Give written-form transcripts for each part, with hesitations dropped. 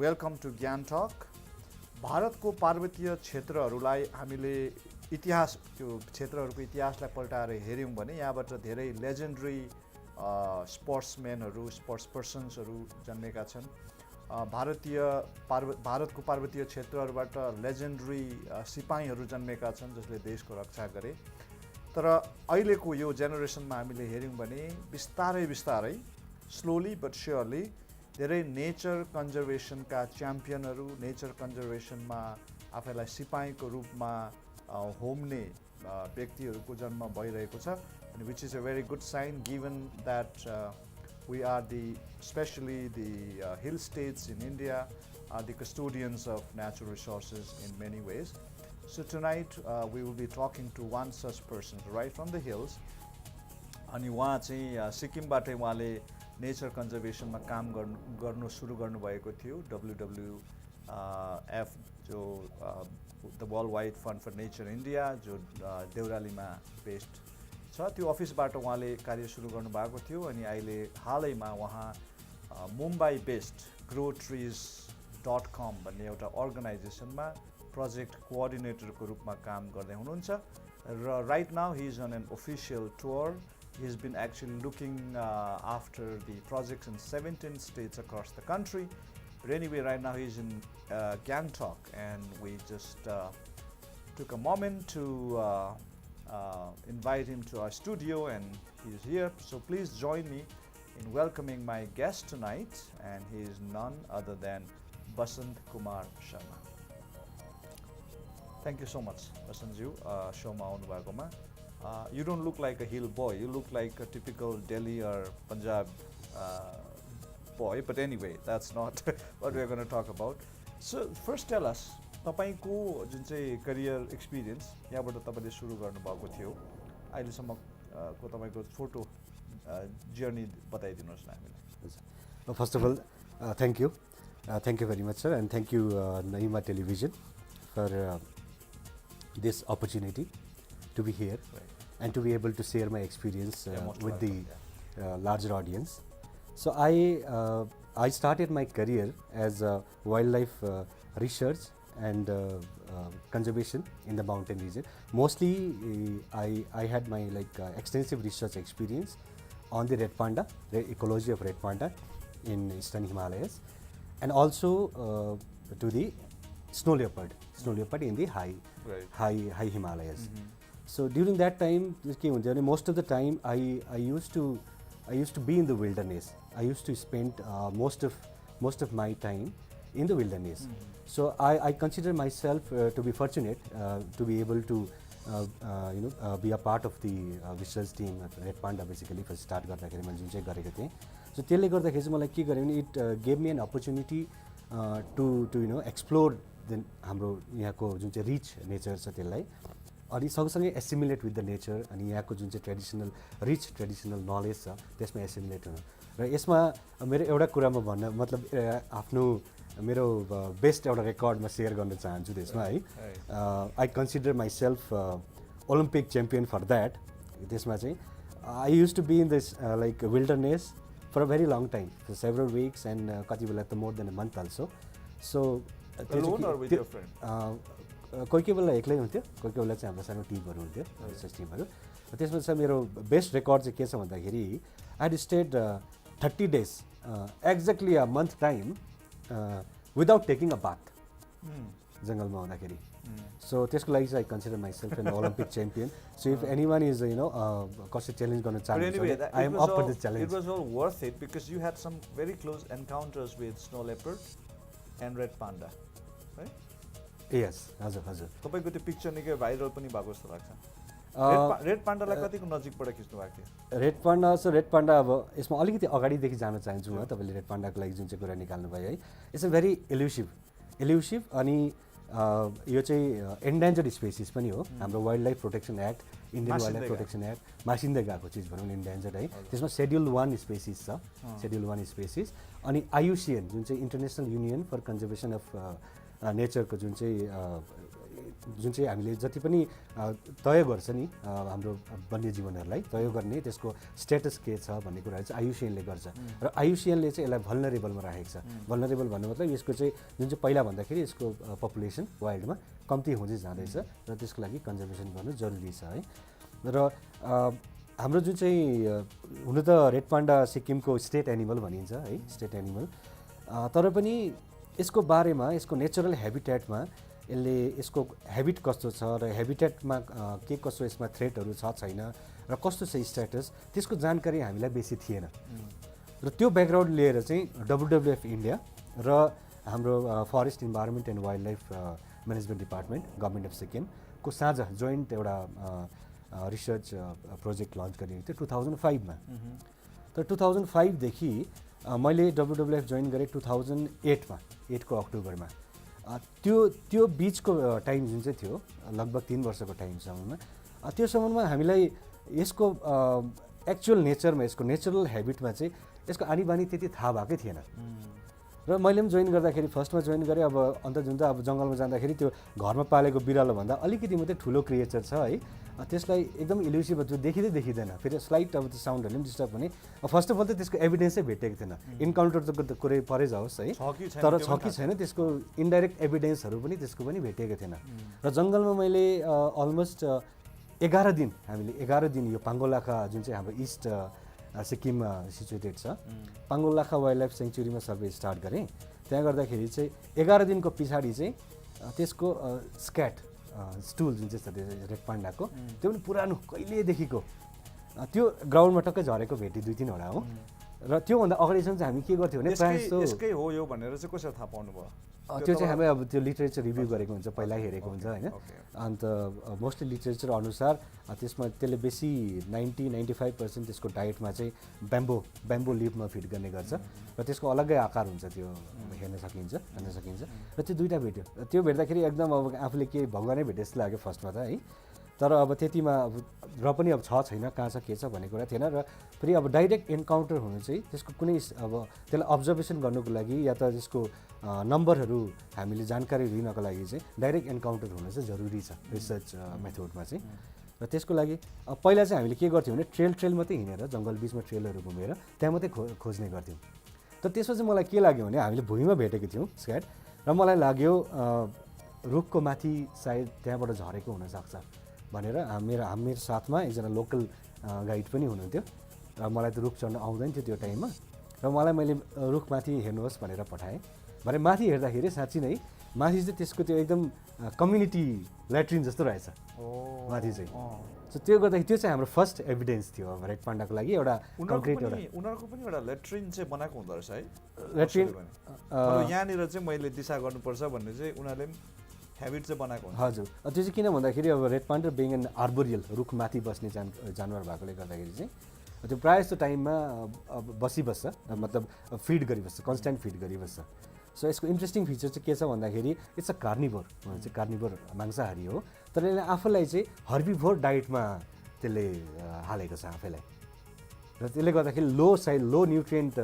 Welcome to Gyantalk. भारतको पार्वतीय क्षेत्रहरूलाई हामीले इतिहास त्यो क्षेत्रहरूको इतिहासलाई पल्टाएर हेर्यौं भने यहाँबाट धेरै लेजेन्डरी स्पोर्ट्सम्यानहरू स्पोर्ट्स पर्सन्सहरू जन्मेका छन्. भारतको पार्वतीय क्षेत्रहरूबाट लेजेन्डरी सिपाहीहरू जन्मेका छन् जसले देशको रक्षा गरे. तर अहिलेको यो जेनेरेसनमा हामीले हेर्यौं भने बिस्तारै स्लोली बट श्योरली धेरै नेचर कन्जर्भेसनका च्याम्पियनहरू नेचर कन्जर्भेसनमा आफैलाई सिपाहीको रूपमा होम्ने व्यक्तिहरूको जन्म भइरहेको छ. And which is a very good sign given that we are especially the hill states in India are the custodians of natural resources in many ways. So tonight we will be talking to one such person right from the hills. अनि उहाँ चाहिँ सिक्किमबाटै उहाँले nature कन्जर्भेसनमा काम गर्नु सुरु गर्नुभएको थियो. WWF जो the world wide fund for nature India जो देउरालीमा बेस्ड छ त्यो अफिसबाट उहाँले कार्य सुरु गर्नुभएको थियो. अनि अहिले हालैमा उहाँ मुम्बई बेस्ड growtrees.com भन्ने एउटा अर्गनाइजेसनमा प्रोजेक्ट कोअर्डिनेटरको रूपमा काम गर्दै हुनुहुन्छ. र right now he is on an official tour. He has been actually looking after the projects in 17 states across the country. But anyway, right now he's in Gyantalk, and we just took a moment to invite him to our studio, and he's here. So please join me in welcoming my guest tonight, and he is none other than Basant Kumar Sharma. Thank you so much, Basantji, showma aunu bhakoma. You don't look like a hill boy. You look like a typical Delhi or Punjab boy. But anyway, that's not what we're going to talk about. So first tell us, तपाईको जुन चाहिँ career experience यहाँबाट तपाईले सुरु गर्नुभएको थियो अहिलेसम्मको तपाईको छोटो जर्नी बताइदिनुहोस् न हामीलाई. First of all, thank you very much, sir, and thank you NAYUMA television for this opportunity to be here. Right. And to be able to share my experience with the larger audience. So I started my career as wildlife research and conservation in the mountain region. Mostly I had my extensive research experience on the red panda, the ecology of red panda in eastern Himalayas, and also to the snow leopard in the high Himalayas. Mm-hmm. So during that time, most of the time I used to be in the wilderness. I used to spend most of my time in the wilderness. Mm-hmm. So I consider myself to be fortunate to be able to be a part of the research team at Red Panda basically for start गर्दाखेरि मैले जुन चाहिँ गरेको थिएँ. So त्यसले गर्दाखेरि चाहिँ मलाई के गर्यो भने it gave me an opportunity to explore हाम्रो यहाँको जुन चाहिँ रिच नेचर छ त्यसलाई अनि सँगसँगै एसिमुलेट विथ द नेचर अनि यहाँको जुन चाहिँ रिच ट्रेडिसनल नलेज छ त्यसमा एसिमुलेट हुनु. र यसमा मेरो एउटा कुरामा भन्न मतलब आफ्नो मेरो बेस्ट एउटा रेकर्डमा सेयर गर्न चाहन्छु त्यसमा है. I consider myself Olympic champion for that. त्यसमा चाहिँ I use to be in this like wilderness for a very long time for several weeks and कति बेला त more than a month also. So कोही बेला एक्लै हुन्थ्यो कोही बेला चाहिँ हाम्रो सानो टिमहरू हुन्थ्यो रिसर्च टिमहरू. त्यसमा चाहिँ मेरो बेस्ट रेकर्ड चाहिँ के छ भन्दाखेरि I had stayed 30 days exactly a month time without taking a bath जङ्गलमा हुँदाखेरि. सो त्यसको लागि चाहिँ I consider myself an Olympic champion. So if anyone is कसै च्यालेन्ज गर्न चाहनुहुन्छ I am up for this challenge. It was all worth it because you had some very close encounters with snow leopard and red panda, right? यस हजुर. तपाईको त्यो picture निकै viral पनि भएको जस्तो लाग्छ. रेड पान्डालाई कतिको नजिकबाट खिच्नु भएको थियो? रेड पान्डा अब यसमा अलिकति अगाडिदेखि जान चाहन्छु म. तपाईँले रेड पान्डाको लागि जुन चाहिँ कुरा निकाल्नु भयो है इट्स अ भेरी एल्युसिभ अनि यो चाहिँ एन्डेन्जर्ड स्पेसिस पनि हो. हाम्रो wild life protection act Indian wild life protection act मासिँदै गएको चिज भनौँ इन्डेन्जर्ड है. त्यसमा शेड्युल 1 स्पेसिस छ. शेड्युल 1 स्पेसिस अनि IUCN जुन चाहिँ International Union for Conservation of नेचरको जुन चाहिँ जुन चाहिँ हामीले जति पनि तय गर्छ नि हाम्रो वन्यजीवनहरूलाई तय गर्ने त्यसको स्टेटस के छ भन्ने कुराहरू चाहिँ आयुसिएनले गर्छ र आयुसिएनले चाहिँ यसलाई भल्नरेबलमा राखेको छ। भल्नरेबल भन्नु मतलब यसको चाहिँ जुन चाहिँ पहिला भन्दाखेरि यसको पपुलेसन वाइल्डमा कम्ती हुँदै जाँदैछ र त्यसको लागि कन्जर्भेसन गर्नु जरुरी छ है। र हाम्रो जुन चाहिँ हुन त रेड पान्डा सिक्किमको स्टेट एनिमल भनिन्छ है, स्टेट एनिमल, तर पनि यसको बारेमा यसको नेचुरल हेबिटेटमा यसको हेबिट कस्तो छ र हेबिटेटमा के कसो यसमा थ्रेटहरू छ छैन र कस्तो छ स्ट्याटस त्यसको जानकारी हामीलाई बेसी थिएन। र त्यो ब्याकग्राउन्ड लिएर चाहिँ WWF इन्डिया र हाम्रो forest environment and wild life management department government of सिक्किमको साझा जोइन्ट एउटा रिसर्च प्रोजेक्ट लन्च गरिएको थियो 2005 मा। तर 2005 देखि मैले WWF जोइन गरेँ 2008 मा, 8 को अक्टोबरमा। त्यो बिचको टाइम जुन चाहिँ थियो लगभग 3 वर्षको टाइमसम्ममा, त्यो समयमा हामीलाई यसको एक्चुअल नेचरमा यसको नेचुरल हेबिटमा चाहिँ यसको आनी बानी त्यति थाहा भएकै थिएन। र मैले पनि जोइन गर्दाखेरि फर्स्टमा जोइन गरेँ, अब अन्त जुन त अब जङ्गलमा जाँदाखेरि त्यो घरमा पालेको बिरालो भन्दा अलिकति मात्रै ठुलो क्रिएचर छ है, त्यसलाई एकदम इल्युसिभ त्यो देखिँदैन। फेरि स्लाइट अब त्यो साउन्डहरूले पनि डिस्टर्ब भने फर्स्ट अफ अल त त्यसको एभिडेन्सै भेटेको थिएन। इन्काउन्टर त कुरै परै जाओस् है, तर छ कि छैन त्यसको इन्डाइरेक्ट एभिडेन्सहरू पनि त्यसको पनि भेटेको थिएन। र जङ्गलमा मैले अलमोस्ट 11 दिन हामीले 11 दिन यो पाङ्गोलाखा जुन चाहिँ हाम्रो इस्ट सिक्किममा सिचुएटेड छ पाङ्गोलाखा वाइल्ड लाइफ सेङ्चुरीमा सर्भे स्टार्ट गरेँ। त्यहाँ गर्दाखेरि चाहिँ 11 दिनको पछाडि चाहिँ त्यसको स्क्याट स्टुल जुन चाहिँ छ रेड पान्डाको त्यो पनि पुरानो कहिलेदेखिको त्यो ग्राउन्डमा टक्कै झरेको भेटेँ 2-3 वटा हो। र त्योभन्दा अगाडिसम्म चाहिँ हामी के गर्थ्यौँ भने प्रायः जस्तो यसकै हो यो भनेर चाहिँ कसरी थाहा पाउनु भयो? त्यो चाहिँ हामी अब त्यो लिटरेचर रिभ्यू गरेको हुन्छ, पहिला हेरेको हुन्छ होइन। अन्त मोस्टली लिटरेचर अनुसार त्यसमा त्यसले बेसी 90-95% त्यसको डायटमा चाहिँ ब्याम्बो लिफमा फिड गर्ने गर्छ र त्यसको अलग्गै आकार हुन्छ, त्यो हेर्न सकिन्छ। र त्यो दुईवटा भेट्यो, त्यो भेट्दाखेरि एकदम अब आफूले के भगवानै भेटे जस्तो लाग्यो फर्स्टमा त है। तर अब त्यतिमा अब र पनि अब छ छैन कहाँ छ के छ भन्ने कुरा थिएन। र फेरि अब डाइरेक्ट इन्काउन्टर हुनु चाहिँ त्यसको कुनै अब त्यसलाई अब्जर्भेसन गर्नुको लागि या त त्यसको नम्बरहरू हामीले जानकारी लिनको लागि चाहिँ डाइरेक्ट इन्काउन्टर हुनु चाहिँ जरुरी छ रिसर्च मेथडमा चाहिँ। र त्यसको लागि पहिला चाहिँ हामीले के गर्थ्यौँ भने ट्रेल मात्रै हिँडेर जङ्गल बिचमा ट्रेलहरू घुमेर त्यहाँ मात्रै खोज्ने गर्थ्यौँ। तर त्यसमा चाहिँ मलाई के लाग्यो भने हामीले भुइँमा भेटेको थियौँ स्क्याट, र मलाई लाग्यो रुखको माथि सायद त्यहाँबाट झरेको हुनसक्छ भनेर मेरो साथमा एकजना लोकल गाइड पनि हुनुहुन्थ्यो र मलाई त रुख चढ्न आउँदैन थियो त्यो टाइममा। र मैले रुखमाथि हेर्नुहोस् भनेर पठाएँ। भरे माथि हेर्दाखेरि साँच्ची नै माथि चाहिँ त्यसको त्यो एकदम कम्युनिटी ल्याट्रिन जस्तो रहेछ माथि चाहिँ। सो त्यो गर्दाखेरि त्यो चाहिँ हाम्रो फर्स्ट एभिडेन्स थियो अब रेड पान्डाको लागि एउटा कन्क्रिट उनीहरूको पनि एउटा ल्याट्रिन चाहिँ बनाएको हुँदो रहेछ है। ल्याट्रिन यहाँनिर चाहिँ मैले दिशा गर्नुपर्छ भन्ने चाहिँ उनीहरूले हेबिट चाहिँ बनाएको हुन्छ। हजुर, त्यो चाहिँ किन भन्दाखेरि अब red panda being an arboreal रुखमाथि बस्ने जानवर भएकोले गर्दाखेरि चाहिँ त्यो प्रायः जस्तो टाइममा बसिबस्छ, मतलब फिड गरिबस्छ, कन्सटेन्ट फिड गरिबस्छ। सो यसको इन्ट्रेस्टिङ फिचर चाहिँ के छ भन्दाखेरि इट्स अ कार्निभोर, चाहिँ कार्निभोर मांसाहारी हो, तर यसले आफूलाई चाहिँ हर्बिभोर डाइटमा त्यसले हालेको छ आफैलाई। र त्यसले गर्दाखेरि लो न्युट्रिएन्ट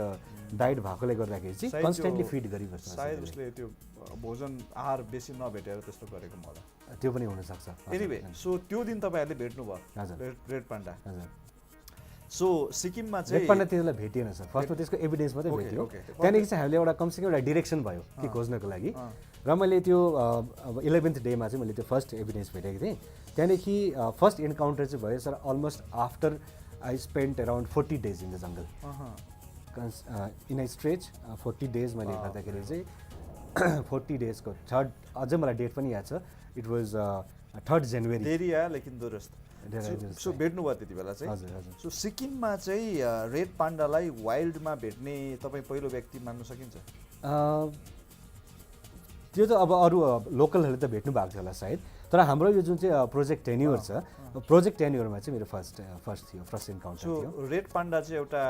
डाइट भएकोले गर्दाखेरि चाहिँ कन्सटेन्टली फिड गरिबस्छ। सायद उसले त्यो भोजन आहार बेसी नभेटेर त्यस्तो गरेको मलाई त्यो पनि हुनसक्छ। एनिवे सो त्यो दिन तपाईँहरूले भेट्नुभयो रेड पान्डा। हजुर, सो सिक्किममा चाहिँ रेड पान्डा त्यसलाई भेटिएन सर, फर्स्टमा त्यसको एभिडेन्स मात्रै भेट्यो। त्यहाँदेखि चाहिँ हामीले एउटा कमसेकम एउटा डिरेक्सन भयो कि खोज्नको लागि। र मैले त्यो अब 11th डेमा चाहिँ मैले त्यो फर्स्ट एभिडेन्स भेटेको थिएँ। त्यहाँदेखि फर्स्ट इन्काउन्टर चाहिँ भयो sir almost after I spend around 40 days in the jungle in a stretch 40 days मैले गर्दाखेरि चाहिँ 40 days को थर्ड अझै मलाई डेट पनि याद छ, इट वाज 3rd जनवरी। लेकिन सो भेट्नुभयो त्यति बेला चाहिँ। हजुर हजुर। सो सिक्किममा चाहिँ रेड पान्डालाई वाइल्डमा भेट्ने तपाईँ पहिलो व्यक्ति मान्न सकिन्छ? त्यो त अब अरू लोकलहरूले त भेट्नु भएको थियो होला सायद, तर हाम्रो यो जुन चाहिँ प्रोजेक्ट टेन्युर छ, प्रोजेक्ट टेन्युरमा चाहिँ मेरो फर्स्ट इन्काउन्टर थियो। सो रेड पान्डा चाहिँ एउटा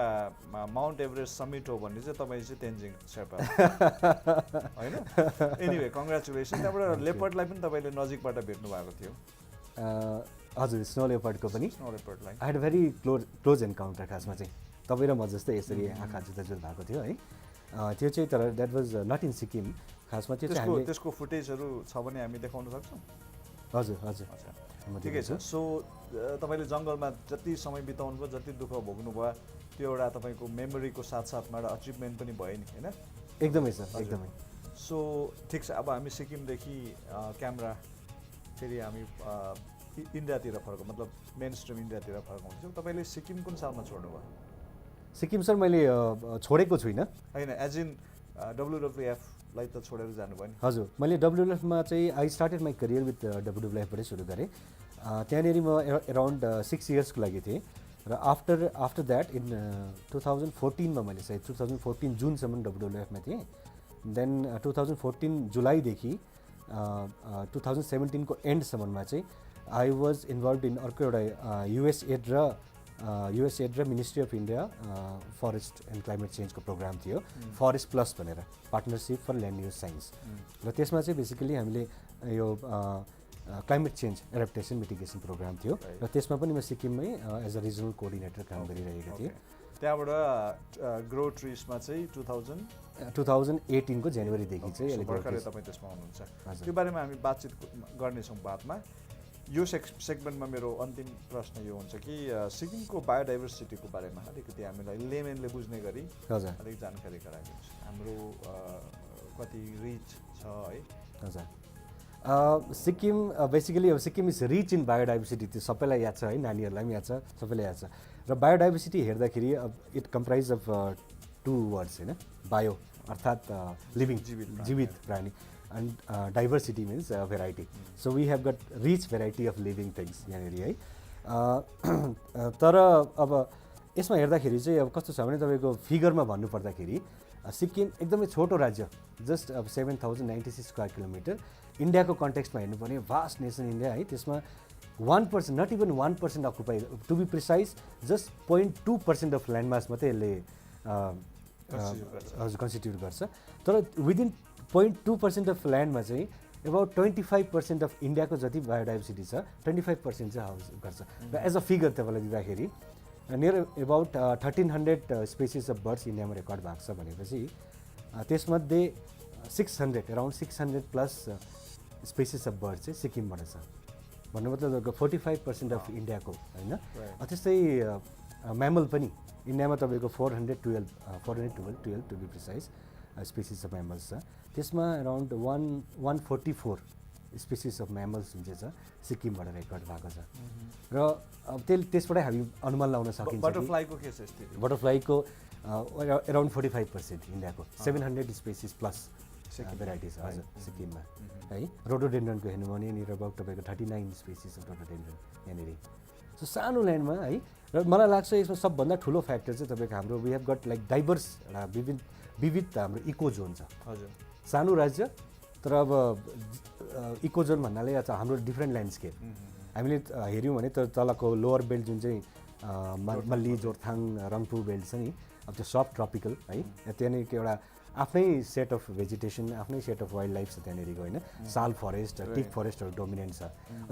माउन्ट एभरेस्ट समिट हो भन्ने चाहिँ तपाईँ चाहिँ तेन्जिङ शेर्पा होइन? Anyway congratulation. त्यहाँबाट लेपर्डलाई पनि तपाईँले नजिकबाट भेट्नु भएको थियो? हजुर, स्नो लेपर्डको पनि लेपर्डलाई I had very close encounter. खासमा चाहिँ तपाईँ र म जस्तै यसरी आँखा जुत्ता भएको थियो है त्यो चाहिँ। तर that was not in Sikkim. खासमा त्यो चाहिँ त्यसको फुटेजहरू छ भने हामी देखाउन सक्छौँ? हजुर हजुर ठिकै छ। सो तपाईँले जङ्गलमा जति समय बिताउनु भयो, जति दुःख भोग्नु भयो, त्यो एउटा तपाईँको मेमोरीको साथसाथमा एउटा अचिभमेन्ट पनि भयो नि, होइन? एकदमै सर, एकदमै। सो ठिक छ, अब हामी सिक्किमदेखि क्यामेरा फेरि हामी इन्डियातिर फर्कौँ, मतलब मेन स्ट्रिम इन्डियातिर फर्काउँछौँ। तपाईँले सिक्किम कुन सालमा छोड्नुभयो? सिक्किम सर मैले छोडेको छुइनँ, होइन, एज इन WWFलाई त छोडेर जानुभयो नि? हजुर, मैले WWFमा चाहिँ I started my career with WWFबाटै सुरु गरेँ। त्यहाँनिर म एराउन्ड 6 इयर्सको लागि थिएँ र आफ्टर द्याट इन 2014मा मैले सायद 2014 जुनसम्म WWFमा थिएँ। देन 2014 जुलाईदेखि 2017 को एन्डसम्ममा चाहिँ आई वाज इन्भल्भ इन अर्को एउटा युएसएड र ministry of India forest and climate चेन्जको प्रोग्राम थियो, फरेस्ट प्लस भनेर, partnership for land use science. र त्यसमा चाहिँ बेसिकली हामीले यो climate change adaptation mitigation programme थियो र त्यसमा पनि म सिक्किममै एज अ रिजनल कोअर्डिनेटर काम गरिरहेको थिएँ। त्यहाँबाट ग्रो ट्रिसमा चाहिँ 2018 को जनवरीदेखि चाहिँ भर्खरै तपाईँ त्यसमा हुनुहुन्छ। त्यो बारेमा हामी बातचित गर्नेछौँ बादमा। यो सेगमेन्टमा मेरो अन्तिम प्रश्न यो हुन्छ कि सिक्किमको बायोडाइभर्सिटीको बारेमा अलिकति हामीलाई लेमेनले बुझ्ने गरी अलिक जानकारी गराइदिनुहोस्। हाम्रो कति रिच छ है? हजुर, सिक्किम बेसिकली अब Sikkim is rich in biodiversity, त्यो सबैलाई याद छ है, नानीहरूलाई पनि याद छ, सबैलाई याद छ। र बायोडाइभर्सिटी हेर्दाखेरि इट कम्प्राइज अफ 2 वर्ड्स होइन, बायो अर्थात् लिभिङ, जीवित प्राणी, and diversity means variety. So we have got rich variety of living things यहाँनिर है। तर अब यसमा हेर्दाखेरि चाहिँ अब कस्तो छ भने तपाईँको फिगरमा भन्नुपर्दाखेरि सिक्किम एकदमै छोटो राज्य, जस्ट अब 7096 स्क्वायर किलोमिटर। इन्डियाको कन्टेक्स्टमा हेर्नु पर्ने भास्ट नेसन इन्डिया है, त्यसमा 1%, not even 1% occupy, to be precise just 0.2% of landmass मात्रै यसले हजुर कन्स्टिट्युट गर्छ। तर विदिन 0.2% अफ ल्यान्डमा चाहिँ एबाउट 25% अफ इन्डियाको जति बायोडाइभर्सिटी छ 25% चाहिँ हाउस गर्छ। र एज अ फिगर तपाईँलाई दिँदाखेरि near about 1300 species of birds इन्डियामा रेकर्ड भएको छ भनेपछि त्यसमध्ये 600 around 600 plus species of bird चाहिँ सिक्किमबाट छ भन्नु मतलब 45% अफ इन्डियाको होइन। त्यस्तै म्यामल पनि इन्डियामा तपाईँको 412 to be precise species of mammals छ। त्यसमा एराउन्ड 144 स्पेसिस अफ म्यामल्स जुन चाहिँ छ सिक्किमबाट रेकर्ड भएको छ। र अब त्यसबाटै हामी अनुमान लगाउन सकिन्छ। बटरफ्लाईको के छ स्थिति? बटरफ्लाईको एराउन्ड 45% इन्डियाको 700 स्पेसिस प्लस भेराइटिज हजुर सिक्किममा है। रोडोडेन्ड्रनको हेर्नु भने यहाँनिर अबाउट तपाईँको 39 स्पेसिस अफ रोडोडेन्ड्रन यहाँनिर। सो सानो ल्यान्डमा है। र मलाई लाग्छ यसमा सबभन्दा ठुलो फ्याक्टर चाहिँ तपाईँको हाम्रो we have got like diverse एउटा विविध हाम्रो इको जोन छ। हजुर, सानो राज्य तर अब इको जोन भन्नाले हाम्रो डिफ्रेन्ट ल्यान्डस्केप हामीले हेऱ्यौँ भने त तलको लोवर बेल्ट जुन चाहिँ मल्ली, जोरथाङ, रङ्पू बेल्ट छ नि, अब त्यो सब ट्रपिकल है, त्यहाँनिर एउटा आफ्नै सेट अफ भेजिटेसन, आफ्नै सेट अफ वाइल्ड लाइफ छ त्यहाँनिरको होइन। साल फरेस्ट, टिक फरेस्टहरू डोमिनेन्ट छ।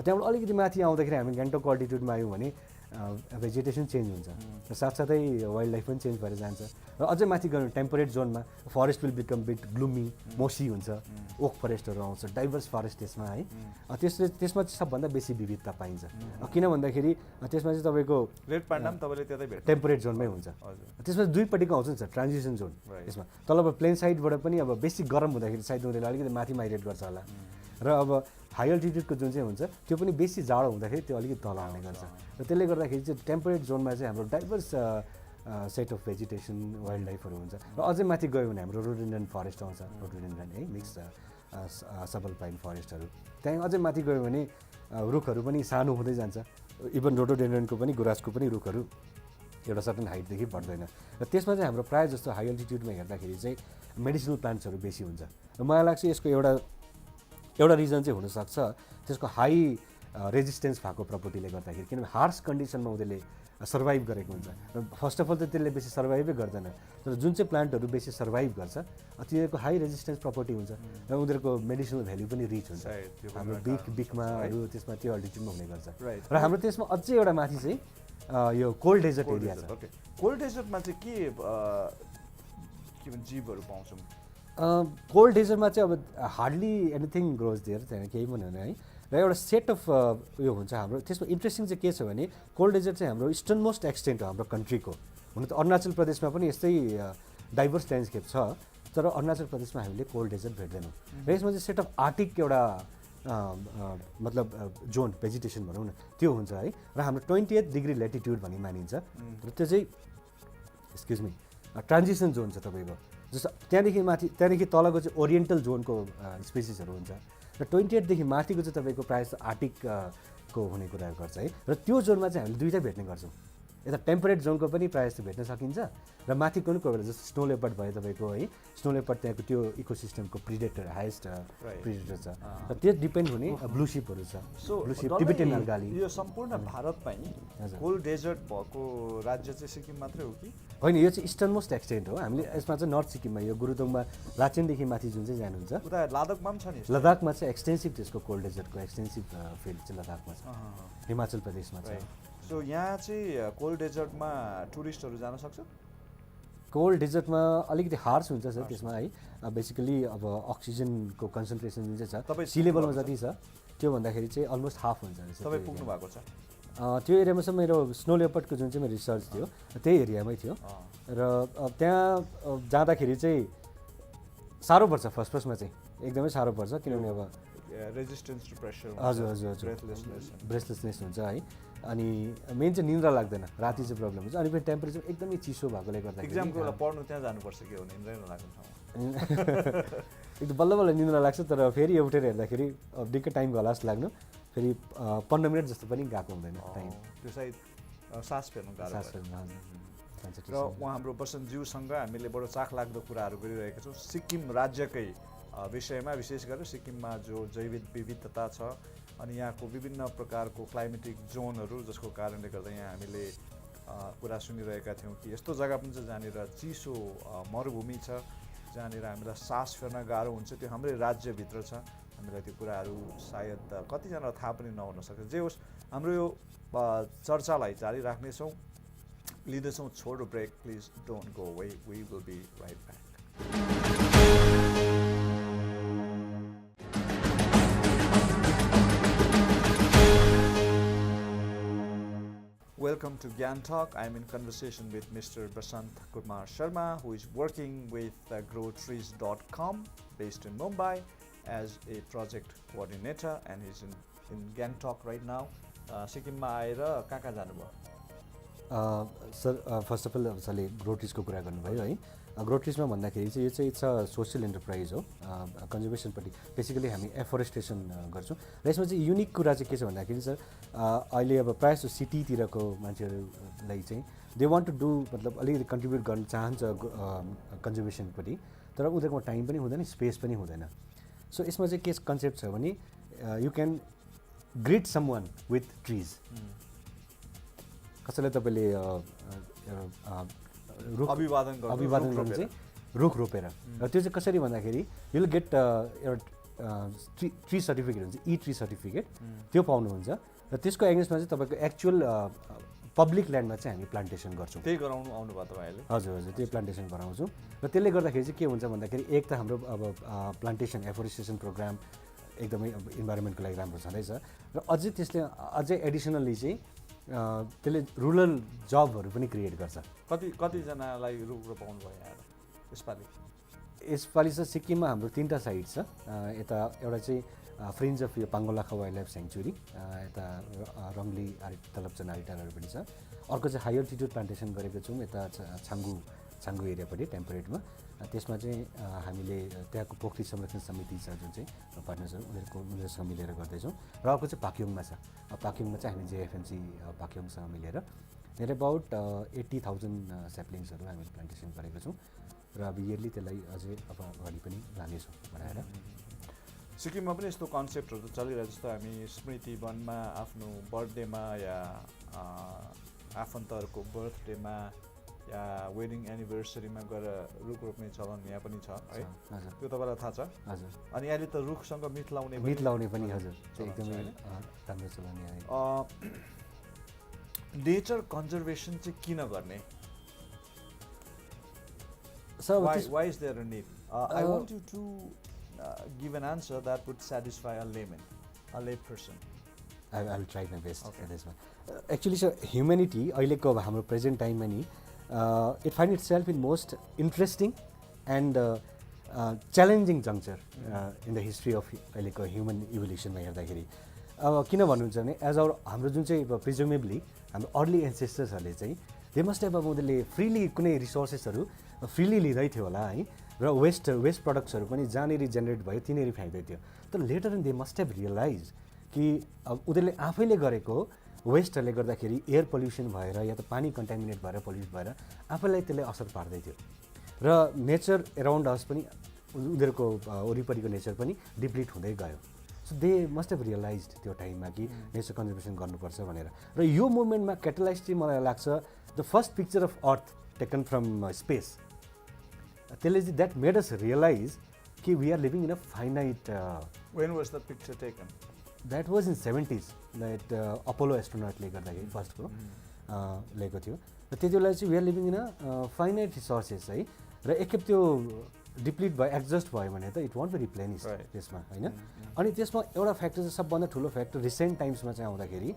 त्यहाँबाट अलिकति माथि आउँदाखेरि हामी गान्तोक अल्टिट्युडमा आयौँ भने भेजिटेसन चेन्ज हुन्छ र साथसाथै वाइल्ड लाइफ पनि चेन्ज भएर जान्छ। र अझै माथि गयो टेम्परेट जोनमा forest will become beet gloomy, मोसी हुन्छ, ओक फरेस्टहरू आउँछ, डाइभर्स फरेस्ट त्यसमा है। त्यसमा चाहिँ सबभन्दा बेसी विविधता पाइन्छ किन भन्दाखेरि त्यसमा चाहिँ तपाईँको रेड पान्डा तपाईँले त्यतै भेट्छ, टेम्परेट जोनमै हुन्छ। त्यसमा दुईपट्टिको आउँछ नि सर, ट्रान्जिसन जोन। त्यसमा तल अब प्लेन साइडबाट पनि अब बेसी गरम हुँदाखेरि साइड हुँदैन, अलिकति माथि माइग्रेट गर्छ होला। र अब हाई अल्टिट्युडको जुन चाहिँ हुन्छ त्यो पनि बेसी जाडो हुँदाखेरि त्यो अलिकति तल आउने गर्छ। र त्यसले गर्दाखेरि चाहिँ टेम्परेट जोनमा चाहिँ हाम्रो diverse set of vegetation, wild लाइफहरू हुन्छ। र अझै माथि गयो भने हाम्रो रोडोडेन्ड्रन फरेस्ट आउँछ, रोडोडेन्ड्रन है, मिक्स सबल पाइन फरेस्टहरू। त्यहाँ अझै माथि गयो भने रुखहरू पनि सानो हुँदै जान्छ। इभन रोडोडेन्ड्रनको पनि, गुराँसको पनि रुखहरू एउटा सर्टन हाइटदेखि बढ्दैन। र त्यसमा चाहिँ हाम्रो प्रायः जस्तो हाई अल्टिट्युडमा हेर्दाखेरि चाहिँ मेडिसिनल प्लान्ट्सहरू बेसी हुन्छ। र मलाई लाग्छ यसको एउटा रिजन चाहिँ हुनसक्छ त्यसको हाई रेजिस्टेन्स भएको प्रपर्टीले गर्दाखेरि, किनभने हार्स कन्डिसनमा उनीहरूले सर्भाइभ गरेको हुन्छ। र फर्स्ट अफ अल त त्यसले बेसी सर्भाइभै गर्दैन, तर जुन चाहिँ प्लान्टहरू बेसी सर्भाइभ गर्छ तिनीहरूको हाई रेजिस्टेन्स प्रपर्टी हुन्छ र उनीहरूको मेडिसिनल भ्याल्यु पनि रिच हुन्छ। हाम्रो बिकमाहरू त्यसमा त्यो अल्टिट्युडमा हुने गर्छ। र हाम्रो त्यसमा अझै एउटा माथि चाहिँ यो कोल्ड डेजर्ट एरिया छ। कोल्ड डेजर्टमा चाहिँ के भन्छ जीवहरू पाउँछौँ? कोल्ड डेजर्टमा चाहिँ अब हार्डली एनिथिङ ग्रोज देयर, त्यहाँ केही पनि हुँदैन है। र एउटा सेट अफ उयो हुन्छ हाम्रो। त्यसमा इन्ट्रेस्टिङ चाहिँ के छ भने कोल्ड डेजर्ट चाहिँ हाम्रो इस्टर्न मोस्ट एक्सटेन्ट हो हाम्रो कन्ट्रीको। हुन त अरुणाचल प्रदेशमा पनि यस्तै डाइभर्स ल्यान्डस्केप छ, तर अरुणाचल प्रदेशमा हामीले कोल्ड डेजर्ट भेट्दैनौँ। र यसमा चाहिँ सेट अफ आर्टिक एउटा मतलब जोन भेजिटेसन भनौँ न त्यो हुन्छ है। र हाम्रो 28 डिग्री ल्याटिट्युड भन्ने मानिन्छ। र त्यो चाहिँ एक्सक्युज मी ट्रान्जिसन जोन छ तपाईँको। जस्तो त्यहाँदेखि तलको चाहिँ ओरिएन्टल जोनको स्पेसिसहरू हुन्छ, र 28 देखि माथिको चाहिँ तपाईँको प्रायः जस्तो आर्टिकको हुने कुरा गर्छ है। र त्यो जोनमा चाहिँ हामीले दुईवटै भेट्ने गर्छौँ। यता टेम्परेट जोनको पनि प्रायः जस्तो भेट्न सकिन्छ, र माथिको पनि कोही बेला जस्तो स्नो लेपर्ड भयो तपाईँको है। स्नो लेपर्ड त्यहाँको त्यो इकोसिस्टमको प्रिडेटर हाइएस्ट प्रिडेटर छ, र त्यो डिपेन्ड हुने ब्लू सिपहरू छ। ब्लू सिप टिबेटन अर्गाली। यो सम्पूर्ण भारतमै कोल्ड डेजर्ट भएको राज्य चाहिँ सिक्किम मात्रै हो कि होइन? यो चाहिँ इस्टर्न मोस्ट एक्सटेन्ट हो। हामीले यसमा चाहिँ नर्थ सिक्किममा यो गुरुदोङमा लाचेनदेखि माथि जुन चाहिँ जानुहुन्छ उता लद्दाखमा पनि छ नि। लद्दाखमा चाहिँ एक्सटेन्सिभ त्यसको कोल्ड डेजर्टको एक्सटेन्सिभ फिल्ड चाहिँ लद्दाखमा छ, हिमाचल प्रदेशमा छ। सो यहाँ चाहिँ कोल्ड डेजर्टमा टुरिस्टहरू जान सक्छ? कोल्ड डेजर्टमा अलिकति हार्स हुन्छ सर त्यसमा है। बेसिकली अब अक्सिजनको कन्सन्ट्रेसन जुन चाहिँ छ सी लेभलमा जति छ त्यो भन्दाखेरि चाहिँ अलमोस्ट हाफ हुन्छ। तपाईँ पुग्नु भएको छ? त्यो एरियामा चाहिँ मेरो स्नो लेपर्डको जुन चाहिँ मेरो रिसर्च थियो त्यही एरियामै थियो। र त्यहाँ जाँदाखेरि चाहिँ साह्रो पर्छ, फर्स्टमा चाहिँ एकदमै साह्रो पर्छ, किनभने अब रेजिस्टेन्स टु प्रेसर। हजुर हजुर हजुर ब्रेथलेसनेस हुन्छ है। अनि मेन चाहिँ निन्द्रा लाग्दैन, राति चाहिँ प्रब्लम हुन्छ। अनि फेरि टेम्परेचर एकदमै चिसो भएकोले गर्दा एक्जामको बेला पढ्नु त्यहाँ जानुपर्छ कि हो निन्द्रै नलाग्ने ठाउँमा? एकदम बल्ल बल्ल निन्द्रा लाग्छ, तर फेरि उठेर हेर्दाखेरि डिक्कै टाइम होला जस्तो लाग्नु। फेरि 15 मिनट जस्तो पनि गएको हुँदैन टाइम। त्यो सायद सास फेर्नु गाह्रो। र उहाँ हाम्रो बसन्तज्यूसँग हामीले बडो चाखलाग्दो कुराहरू गरिरहेका छौँ सिक्किम राज्यकै विषयमा, विशेष गरेर सिक्किममा जो जैव विविधता छ अनि यहाँको विभिन्न प्रकारको क्लाइमेटिक जोनहरू, जसको कारणले गर्दा यहाँ हामीले कुरा सुनिरहेका थियौँ कि यस्तो जग्गा पनि छ जहाँनिर चिसो मरुभूमि छ, जहाँनिर हामीलाई सास फेर्न गाह्रो हुन्छ। त्यो हाम्रै राज्यभित्र छ। हामीलाई त्यो कुराहरू सायद कतिजनालाई थाहा पनि नहुन सक्छ। जे होस्, हाम्रो यो चर्चालाई जारी राख्नेछौँ। लिँदैछौँ छोटो break. Please don't go away, we will be right back. Welcome to Gyantalk. I'm in conversation with Mr Basant Kumar Sharma, who is working with growtrees.com based in Mumbai as a project coordinator, and he's in Gyantalk right now. सिक्किममा आएर कहाँ जानुभयो? Sir first of all सरले ग्रोट्रिजको कुरा गर्नुभयो है। ग्रोट्रिजमा भन्दाखेरि चाहिँ यो चाहिँ इट्स अ सोसियल एन्टरप्राइज हो, कन्जर्भेसनपट्टि बेसिकली हामी एफोरेस्टेसन गर्छौँ। र यसमा चाहिँ युनिक कुरा चाहिँ के छ भन्दाखेरि सर अहिले अब प्रायः जस्तो सिटीतिरको मान्छेहरूलाई चाहिँ दे वान्ट टु डु मतलब अलिकति कन्ट्रिब्युट गर्न चाहन्छ कन्जर्भेसनपट्टि, तर उनीहरूकोमा टाइम पनि हुँदैन, स्पेस पनि हुँदैन। सो यसमा चाहिँ के कन्सेप्ट छ भने you can greet someone with trees. कसैलाई तपाईँले अभिवादन गर्नु चाहिँ रुख रोपेर, र त्यो चाहिँ कसरी भन्दाखेरि युल गेट एउटा ट्री सर्टिफिकेट हुन्छ, ई ट्री सर्टिफिकेट, त्यो पाउनुहुन्छ। र त्यसको एगेन्स्टमा चाहिँ तपाईँको एक्चुअल पब्लिक ल्यान्डमा चाहिँ हामी प्लान्टेसन गर्छौँ। त्यही गराउनु आउनुभयो तपाईँले? हजुर हजुर, त्यो प्लान्टेसन गराउँछौँ। र त्यसले गर्दाखेरि चाहिँ के हुन्छ भन्दाखेरि एक त हाम्रो अब प्लान्टेसन एफोरेस्टेसन प्रोग्राम एकदमै अब इन्भाइरोमेन्टको लागि राम्रो छँदैछ, र अझै त्यसले अझै एडिसनल्ली चाहिँ त्यसले रुरल जबहरू पनि क्रिएट गर्छ। कतिजनालाई रुख रोपाउनु भयो यहाँ यसपालि? यसपालि चाहिँ सिक्किममा हाम्रो 3टा साइट छ। यता एउटा चाहिँ फ्रिन्ज अफ यो पाङ्गोलाखा वाइल्ड लाइफ सेङ्चुरी, यता रङ्गली तलबचन आरिटारहरू पनि छ। अर्को चाहिँ हाई अल्टिट्युड प्लान्टेसन गरेको छौँ यता छाङ्गु एरियापट्टि टेम्परेटमा। त्यसमा चाहिँ हामीले त्यहाँको पोखरी संरक्षण समिति छ जुन चाहिँ पार्टनर्सहरू उनीहरूसँग मिलेर गर्दैछौँ। र अर्को चाहिँ पाक्योङमा छ। पाक्योङमा चाहिँ हामी जेएफएमसी पाक्योङसँग मिलेर नियर अबाउट 80,000 सेप्लिङ्सहरू हामीले प्लान्टेसन गरेको छौँ, र अब इयरली त्यसलाई अझै अब अगाडि पनि लानेछौँ बढाएर। सिक्किममा पनि यस्तो कन्सेप्टहरू त चलिरहेको, जस्तो हामी स्मृति वनमा आफ्नो बर्थडेमा या आफन्तहरूको बर्थडेमा या वेडिङ एनिभर्सरीमा गएर रुख रोप्ने चलन यहाँ पनि छ है? त्यो तपाईँलाई थाहा छ? हजुर। अनि अहिले त रुखसँग मित लाउने पनि हजुर एकदमै राम्रो चलन यहाँ। नेचर कन्जर्भेसन चाहिँ किन गर्ने? Why is there a need? I want you to give an answer that would satisfy a layman. A lay person. I will try my best. Okay. Actually, so humanity, अहिलेको हाम्रो present time मा नि, it finds itself in most interesting and challenging juncture in the history of अहिलेको human evolution मा हेर्दाखेरि. अब किन भन्नुहुन्छ भने एज आवर हाम्रो जुन चाहिँ प्रिजुमेबली हाम्रो अर्ली एन्सेस्टर्सहरूले चाहिँ दे मस्ट हेभ अब उनीहरूले फ्रिली कुनै रिसोर्सेसहरू फ्रिली लिँदै थियो होला है र वेस्ट प्रडक्ट्सहरू पनि जहाँनिर जेनेरेट भयो तिनीहरू फ्याँक्दै थियो. तर later and they must have realise कि अब उनीहरूले आफैले गरेको वेस्टहरूले गर्दाखेरि एयर पल्युसन भएर या त पानी कन्टामिनेट भएर पल्युट भएर आफैलाई त्यसले असर पार्दै थियो र नेचर एराउन्ड अस पनि उनीहरूको वरिपरिको नेचर पनि डिप्लिट हुँदै गयो. So they must have realise त्यो टाइममा कि नेचर कन्जर्भेसन गर्नुपर्छ भनेर. र यो मुभमेन्टमा क्याटलाइज चाहिँ मलाई लाग्छ the first picture of earth taken from space त्यसले चाहिँ द्याट मेड अस रियलाइज कि we are living in a finite. When was the picture taken? That was in 70s द्याट अपोलो एस्ट्रोनटले गर्दाखेरि फर्स्टको लिएको थियो र त्यति बेला चाहिँ we are living in a finite resources है र एकखेप त्यो डिप्लिट भयो एक्जस्ट भयो भने त इट वन्ट बी रिप्लेनिस त्यसमा होइन. अनि त्यसमा एउटा फ्याक्टर चाहिँ सबभन्दा ठुलो फ्याक्टर रिसेन्ट टाइम्समा चाहिँ आउँदाखेरि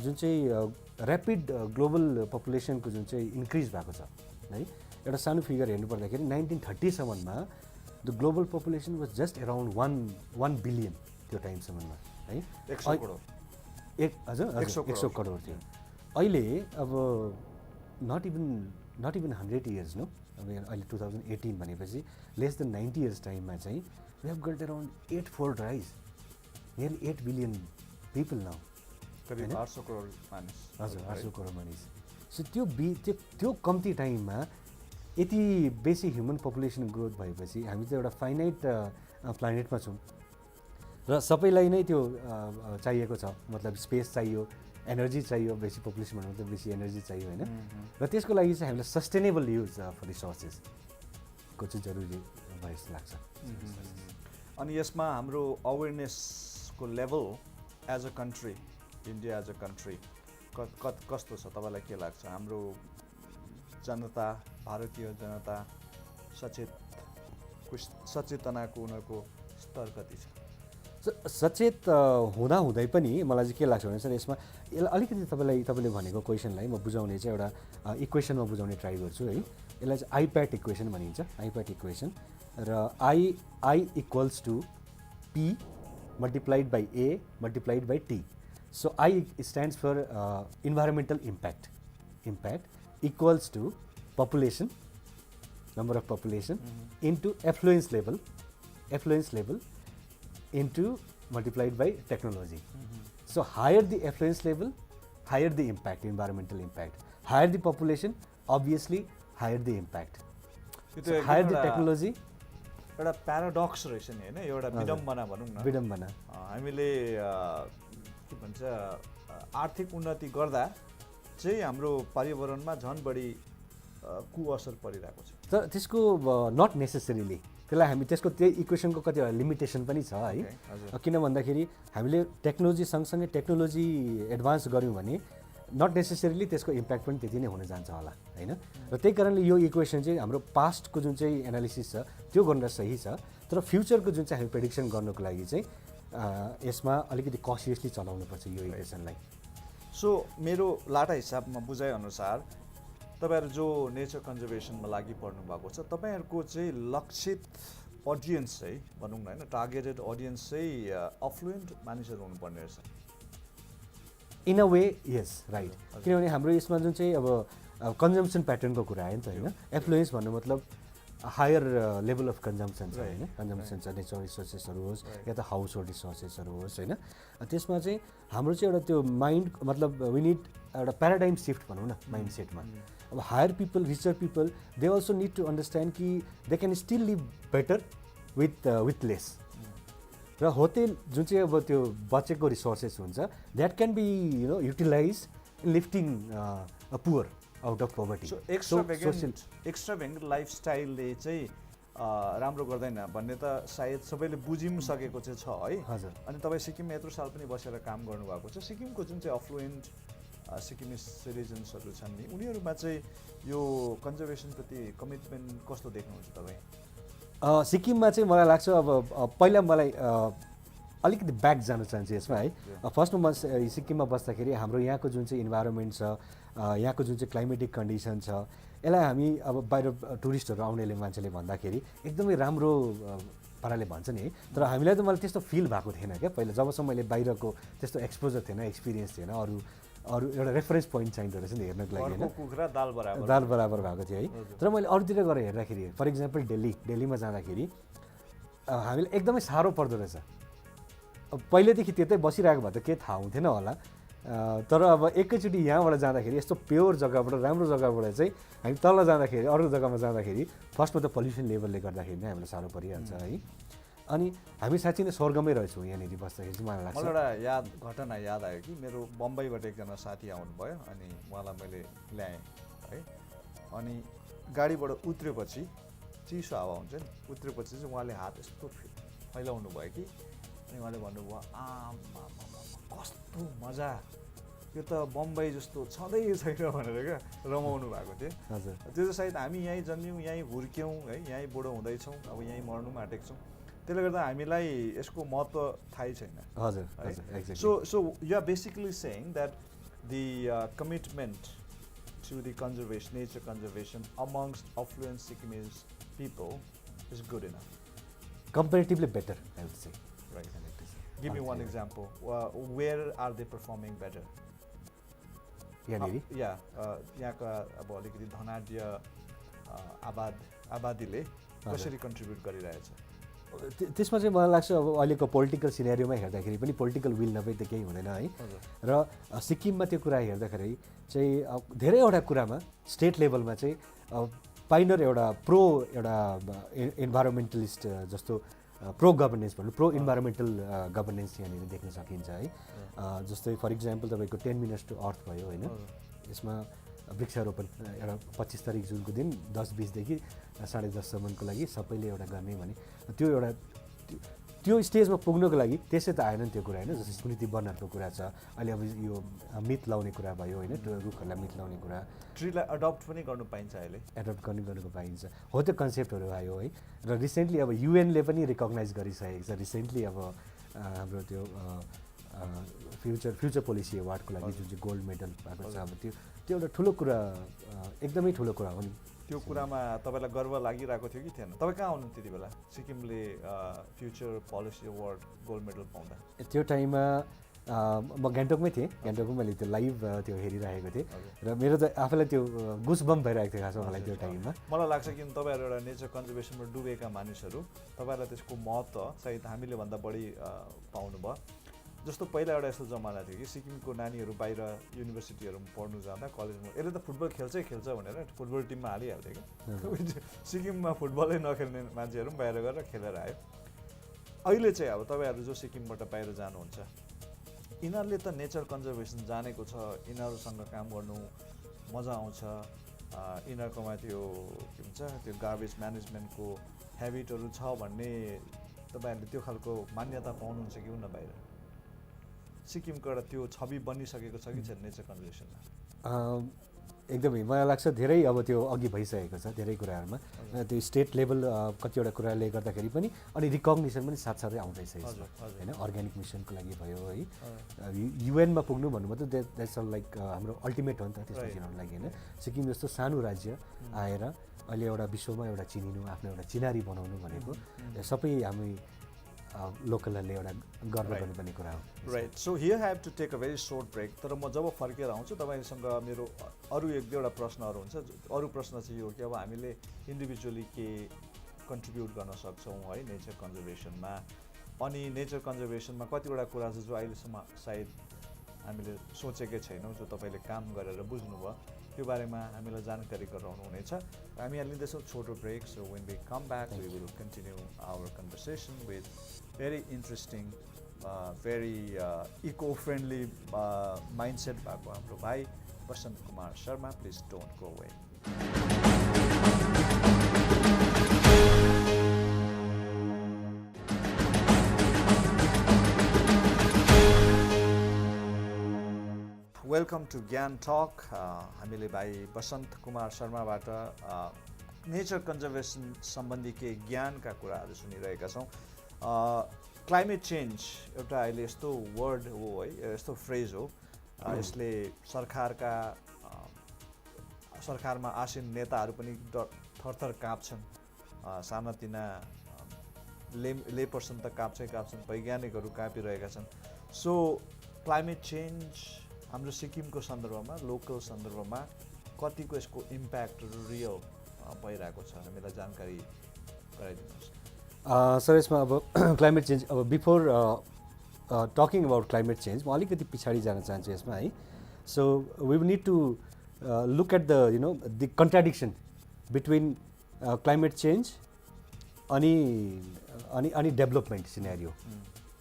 जुन चाहिँ ऱ्यापिड ग्लोबल पपुलेसनको जुन चाहिँ इन्क्रिज भएको छ है. एउटा सानो फिगर हेर्नु पर्दाखेरि 1930 सम्ममा the global population was just around 1 billion त्यो टाइमसम्ममा है. 100 करोड. हजुर 100 करोड थियो. अहिले अब नट इभन 100 इयर्स नो अब अहिले 2018 भनेपछि लेस देन 90 इयर्स टाइममा चाहिँ we have got around 8-fold rise nearly 8 billion people now. करिब 800 करोड मानिस. हजुर 800 करोड मानिस. सो त्यो कम्ती टाइममा यति बेसी ह्युमन पपुलेसन ग्रोथ भएपछि हामी त एउटा फाइनाइट प्लानेटमा छौँ र सबैलाई नै त्यो चाहिएको छ. मतलब स्पेस चाहियो, एनर्जी चाहियो, बेसी पपुलेसन भन्नु त बेसी एनर्जी चाहियो होइन. र त्यसको लागि चाहिँ हामीलाई सस्टेनेबल युज अफ रिसोर्सेसको चाहिँ जरुरी भयो जस्तो लाग्छ. अनि यसमा हाम्रो अवेरनेसको level as a country, India as a country कस्तो छ तपाईँलाई के लाग्छ? हाम्रो जनता, भारतीय जनता सचेतनाको उनीहरूको स्तर कति छ? सचेत हुँदै पनि मलाई चाहिँ के लाग्छ भने सर यसमा अलिकति तपाईँले भनेको क्वेसनलाई म बुझाउने चाहिँ एउटा इक्वेसनमा बुझाउने ट्राई गर्छु है. यसलाई चाहिँ आइप्याट इक्वेसन भनिन्छ. आइप्याट इक्वेसन र I equals to P multiplied by A multiplied by T. So I stands for environmental impact equals to population, number of population into affluence level into multiplied by technology. So higher the affluence level, higher the impact, environmental impact. Higher the population, obviously higher the impact. So higher the technology. एउटा paradox रहेछ नि होइन, एउटा विडम्बना भनौँ न. विडम्बना. हामीले के भन्छ आर्थिक उन्नति गर्दा चाहिँ हाम्रो पर्यावरणमा झन् बढी कुअसर परिरहेको छ. तर त्यसको नट नेसेसरीली त्यसलाई हामी त्यसको त्यही इक्वेसनको कतिवटा लिमिटेसन पनि छ है. किन भन्दाखेरि हामीले टेक्नोलोजी सँगसँगै टेक्नोलोजी एडभान्स गऱ्यौँ भने नट नेसेसरीली त्यसको इम्प्याक्ट पनि त्यति नै हुन जान्छ होला होइन. र त्यही कारणले यो इक्वेसन चाहिँ हाम्रो पास्टको जुन चाहिँ एनालिसिस छ त्यो गर्न सही छ. तर फ्युचरको जुन चाहिँ हामी प्रेडिक्सन गर्नुको लागि चाहिँ यसमा अलिकति कसियसली चलाउनुपर्छ यो इक्वेसनलाई. सो मेरो लाटा हिसाबमा बुझाइअनुसार तपाईँहरू जो नेचर कन्जर्भेसनमा लागि पर्नु भएको छ, तपाईँहरूको चाहिँ लक्षित अडियन्स चाहिँ भनौँ न होइन, टार्गेटेड अडियन्स चाहिँ अफ्लुएन्ट मानिसहरू हुनुपर्ने रहेछ. In a way yes right. किनभने हाम्रो यसमा जुन चाहिँ अब कन्जम्सन प्याटर्नको कुरा आयो नि त होइन. एफ्लुएन्स भन्नु मतलब हायर लेभल अफ कन्जम्सन छ होइन. कन्जम्सन छ, नेचरल रिसोर्सेसहरू होस् या त हाउस होल्ड रिसोर्सेसहरू होस् होइन. त्यसमा चाहिँ हाम्रो चाहिँ एउटा त्यो माइन्ड मतलब वी निड एउटा प्याराडाइम सिफ्ट भनौँ न माइन्ड सेटमा. अब higher people, richer people, they also need to understand कि they can still live better with less. र होटेल जुन चाहिँ अब त्यो बचेको रिसोर्सेस हुन्छ that can be utilise in lifting a poor out of poverty. So extravagant लाइफस्टाइलले चाहिँ राम्रो गर्दैन भन्ने त सायद सबैले बुझि पनि सकेको चाहिँ छ है. हजुर. अनि तपाईँ सिक्किममा यत्रो साल पनि बसेर काम गर्नुभएको छ. सिक्किमको जुन चाहिँ अफ्लुएन्ट सिक्किमिस सिटिजन्सहरू छन् नि, उनीहरूमा चाहिँ यो कन्जर्भेसनप्रति कमिटमेन्ट कस्तो देख्नुहुन्छ तपाईँ? सिक्किममा चाहिँ मलाई लाग्छ अब पहिला मलाई अलिकति ब्याक जान चाहन्छु यसमा है। फर्स्टमा म सिक्किममा बस्दाखेरि हाम्रो यहाँको जुन चाहिँ इन्भाइरोमेन्ट छ, यहाँको जुन चाहिँ क्लाइमेटिक कन्डिसन छ, यसलाई हामी अब बाहिर टुरिस्टहरू आउनेले मान्छेले भन्दाखेरि एकदमै राम्रो पाराले भन्छ नि है। तर हामीलाई त मलाई त्यस्तो फिल भएको थिएन क्या पहिला, जबसम्म मैले बाहिरको त्यस्तो एक्सपोजर थिएन, एक्सपिरियन्स थिएन, अरू एउटा रेफरेन्स पोइन्ट चाहिँदो रहेछ नि हेर्नको लागि होइन, दाल बराबर भएको थियो है। तर मैले अरूतिर गएर हेर्दाखेरि फर इक्जाम्पल दिल्लीमा जाँदाखेरि हामीलाई एकदमै साह्रो पर्दो रहेछ। अब पहिलेदेखि त्यतै बसिरहेको भए त केही थाहा हुन्थेन होला, तर अब एकैचोटि यहाँबाट जाँदाखेरि यस्तो प्योर जग्गाबाट, राम्रो जग्गाबाट चाहिँ हामी तल जाँदाखेरि, अरू जग्गामा जाँदाखेरि फर्स्टमा त पल्युसन लेभलले गर्दाखेरि नै हामीलाई साह्रो परिहाल्छ है। अनि हामी साँच्चै नै स्वर्गमै रहेछौँ यहाँनिर बस्दाखेरि चाहिँ मलाई लाग्छ। मलाई एउटा घटना याद आयो कि मेरो बम्बईबाट एकजना साथी आउनुभयो, अनि उहाँलाई मैले ल्याएँ है। अनि गाडीबाट उत्रेपछि चिसो हावा हुन्छ नि, उत्रेपछि चाहिँ उहाँले हात यस्तो फैलाउनु भयो कि, अनि उहाँले भन्नुभयो आमा कस्तो मजा, यो त बम्बई जस्तो छँदै छैन भनेर क्या रमाउनु भएको थियो। हजुर, त्यो चाहिँ सायद हामी यहीँ जन्म्यौँ, यहीँ हुर्क्यौँ है, यहीँ बुढो हुँदैछौँ, अब यहीँ मर्नु पनि आँटेको छौँ, त्यसले गर्दा हामीलाई यसको महत्त्व थाहै छैन। हजुर, So you are basically saying that the commitment to the conservation, nature conservation amongst affluent Sikkimese people is good enough. Comparatively better, I would say. Right. Give me one example. Where are they performing better? यहाँनिर यहाँका अब अलिकति धनाढ्य आबादीले कसरी contribute गरिरहेछ? त्यसमा चाहिँ मलाई लाग्छ अब अहिलेको पोलिटिकल सिनेरियोमा हेर्दाखेरि पनि पोलिटिकल विल नभए त केही हुँदैन है। र सिक्किममा त्यो कुरा हेर्दाखेरि चाहिँ धेरैवटा कुरामा स्टेट लेभलमा चाहिँ पाइनर एउटा इन्भाइरोमेन्टलिस्ट जस्तो प्रो गभर्नेन्स भन्नु, प्रो इन्भाइरोमेन्टल गभर्नेन्स यहाँनिर देख्न सकिन्छ है। जस्तै फर इक्जाम्पल तपाईँको 10 मिनट्स टु अर्थ भयो होइन, यसमा वृक्षारोपण एउटा 25 तारिक जुनको दिन 10:20 साढे 10सम्मको लागि सबैले एउटा गर्ने भने त्यो एउटा त्यो स्टेजमा पुग्नको लागि त्यसै त आएन नि त्यो कुरा होइन। जस्तै स्मृति वनहरूको कुरा छ, अहिले अब यो मिथ लाउने कुरा भयो होइन, रुखहरूलाई मिथ लाउने कुरा, ट्रीलाई एडप्ट पनि गर्नु पाइन्छ, अहिले एडप्ट गर्नुको पाइन्छ हो, त्यो कन्सेप्टहरू आयो है। र रिसेन्टली अब युएनले पनि रिकगनाइज गरिसकेको छ रिसेन्टली, अब हाम्रो त्यो फ्युचर पोलिसी अवार्डको लागि जुन चाहिँ गोल्ड मेडल पाएको छ, अब त्यो एउटा ठुलो कुरा, एकदमै ठुलो कुरा हो नि। त्यो कुरामा तपाईँलाई गर्व लागिरहेको थियो कि थिएन? तपाईँ कहाँ हुनुहुन्थ्यो त्यति बेला सिक्किमले future policy award gold medal पाउँदा? त्यो टाइममा म गान्तोकमै थिएँ, गान्तोकमा मैले त्यो लाइभ त्यो हेरिरहेको थिएँ र मेरो त आफैलाई त्यो गुसबम्प भइरहेको थियो खासमा मलाई त्यो टाइममा। मलाई लाग्छ कि तपाईँहरू एउटा नेचर कन्जर्भेसनमा डुबेका मानिसहरू, तपाईँहरूलाई त्यसको महत्त्व सायद हामीले भन्दा बढी पाउनुभयो। जस्तो पहिला एउटा यस्तो जमाना थियो कि सिक्किमको नानीहरू बाहिर युनिभर्सिटीहरूमा पढ्नु जाँदा, कलेजमा यसले त फुटबल खेल्छ भनेर फुटबल टिममा हालिहाल्थ्यो कि, सिक्किममा फुटबलै नखेल्ने मान्छेहरू पनि बाहिर गएर खेलेर आयो। अहिले चाहिँ अब तपाईँहरू जो सिक्किमबाट बाहिर जानुहुन्छ, यिनीहरूले त नेचर कन्जर्भेसन जानेको छ, यिनीहरूसँग काम गर्नु मजा आउँछ, यिनीहरूकोमा त्यो के भन्छ त्यो गार्बेज म्यानेजमेन्टको ह्याबिटहरू छ भन्ने तपाईँहरूले त्यो खालको मान्यता पाउनुहुन्छ कि हुन्न? बाहिर सिक्किमको एउटा त्यो छवि बनिसकेको छ कि छैन नेचर कन्जर्भेसनमा? एकदमै मलाई लाग्छ धेरै अब त्यो अघि भइसकेको छ धेरै कुराहरूमा, त्यो स्टेट लेभल कतिवटा कुराले गर्दाखेरि पनि, अनि रिकग्निसन पनि साथसाथै आउँदैछ होइन। अर्ग्यानिक मिसनको लागि भयो है, युएनमा पुग्नु भन्नु मात्रै द्याट्स लाइक हाम्रो अल्टिमेट हो नि त त्यस्तो चिनाउनु लागि होइन। सिक्किम जस्तो सानो राज्य आएर अहिले एउटा विश्वमा एउटा चिनिनु, आफ्नो एउटा चिनारी बनाउनु भनेको सबै हामी लोकलहरूले एउटा गर्व गर्नुपर्ने कुरा हो। Right, so here have to take a very short break. तर म जब फर्केर आउँछु तपाईँसँग मेरो अरू एक दुईवटा प्रश्नहरू हुन्छ। अरू प्रश्न चाहिँ यो कि अब हामीले इन्डिभिजुअली के कन्ट्रिब्युट गर्न सक्छौँ है नेचर कन्जर्भेसनमा, अनि नेचर कन्जर्भेसनमा कतिवटा कुरा छ जो अहिलेसम्म सायद हामीले सोचेकै छैनौँ, जो तपाईँले काम गरेर बुझ्नुभयो, त्यो बारेमा हामीलाई जानकारी गराउनु हुनेछ। हामी यहाँ लिँदैछौँ छोटो break. So when we come back we will continue our conversation with very interesting, very eco-friendly mindset भएको हाम्रो भाइ बसन्त Kumar Sharma. Please don't go away. Welcome to Gyantalk. हामीले भाइ बसन्त कुमार शर्माबाट नेचर कन्जर्भेसन सम्बन्धी केही ज्ञानका कुराहरू सुनिरहेका छौँ। क्लाइमेट चेन्ज एउटा अहिले यस्तो वर्ड हो है, यस्तो फ्रेज हो, यसले सरकारमा आसीन नेताहरू पनि थरथर काँप्छन्, सानातिना ले पर्सन त काँप्छन्, वैज्ञानिकहरू काँपिरहेका छन्। सो क्लाइमेट चेन्ज हाम्रो सिक्किमको सन्दर्भमा, लोकल सन्दर्भमा कतिको यसको इम्प्याक्टहरू रियल भइरहेको छ, हामीलाई जानकारी गराइदिनुहोस्। सर यसमा अब क्लाइमेट चेन्ज, अब before talking about climate change म अलिकति पछाडि जान चाहन्छु यसमा है। So we need to look at the contradiction between climate change अनि development scenario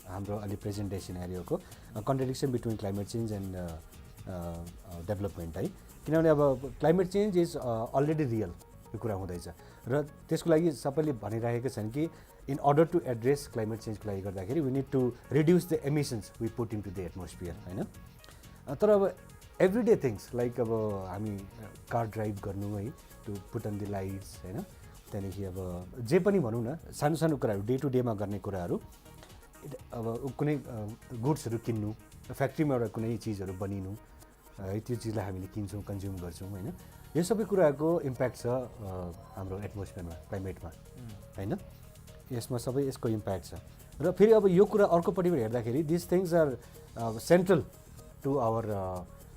हाम्रो अहिले प्रेजेन्ट डे सिनेरियोको contradiction between climate change and development है। किनभने अब climate change is already real यो कुरा हुँदैछ र त्यसको लागि सबैले भनिरहेका छन् कि in order to address climate change को लागि गर्दाखेरि we need to reduce the emissions we put into the atmosphere हैन। तर अब everyday things like अब हामी कार ड्राइभ गर्नु है, to put on the lights हैन, त्यहाँदेखि अब जे पनि भनौँ न सानो सानो कुराहरू डे टु डेमा गर्ने कुराहरू, अब कुनै गुड्सहरू किन्नु, फ्याक्ट्रीमा एउटा कुनै चिजहरू बनिनु है, त्यो चिजलाई हामीले किन्छौँ, कन्ज्युम गर्छौँ हैन, यो सबै कुराको इम्प्याक्ट छ हाम्रो एटमोस्फियरमा, क्लाइमेटमा हैन, यसमा सबै यसको इम्प्याक्ट छ। र फेरि अब यो कुरा अर्कोपट्टिबाट हेर्दाखेरि this things are central to our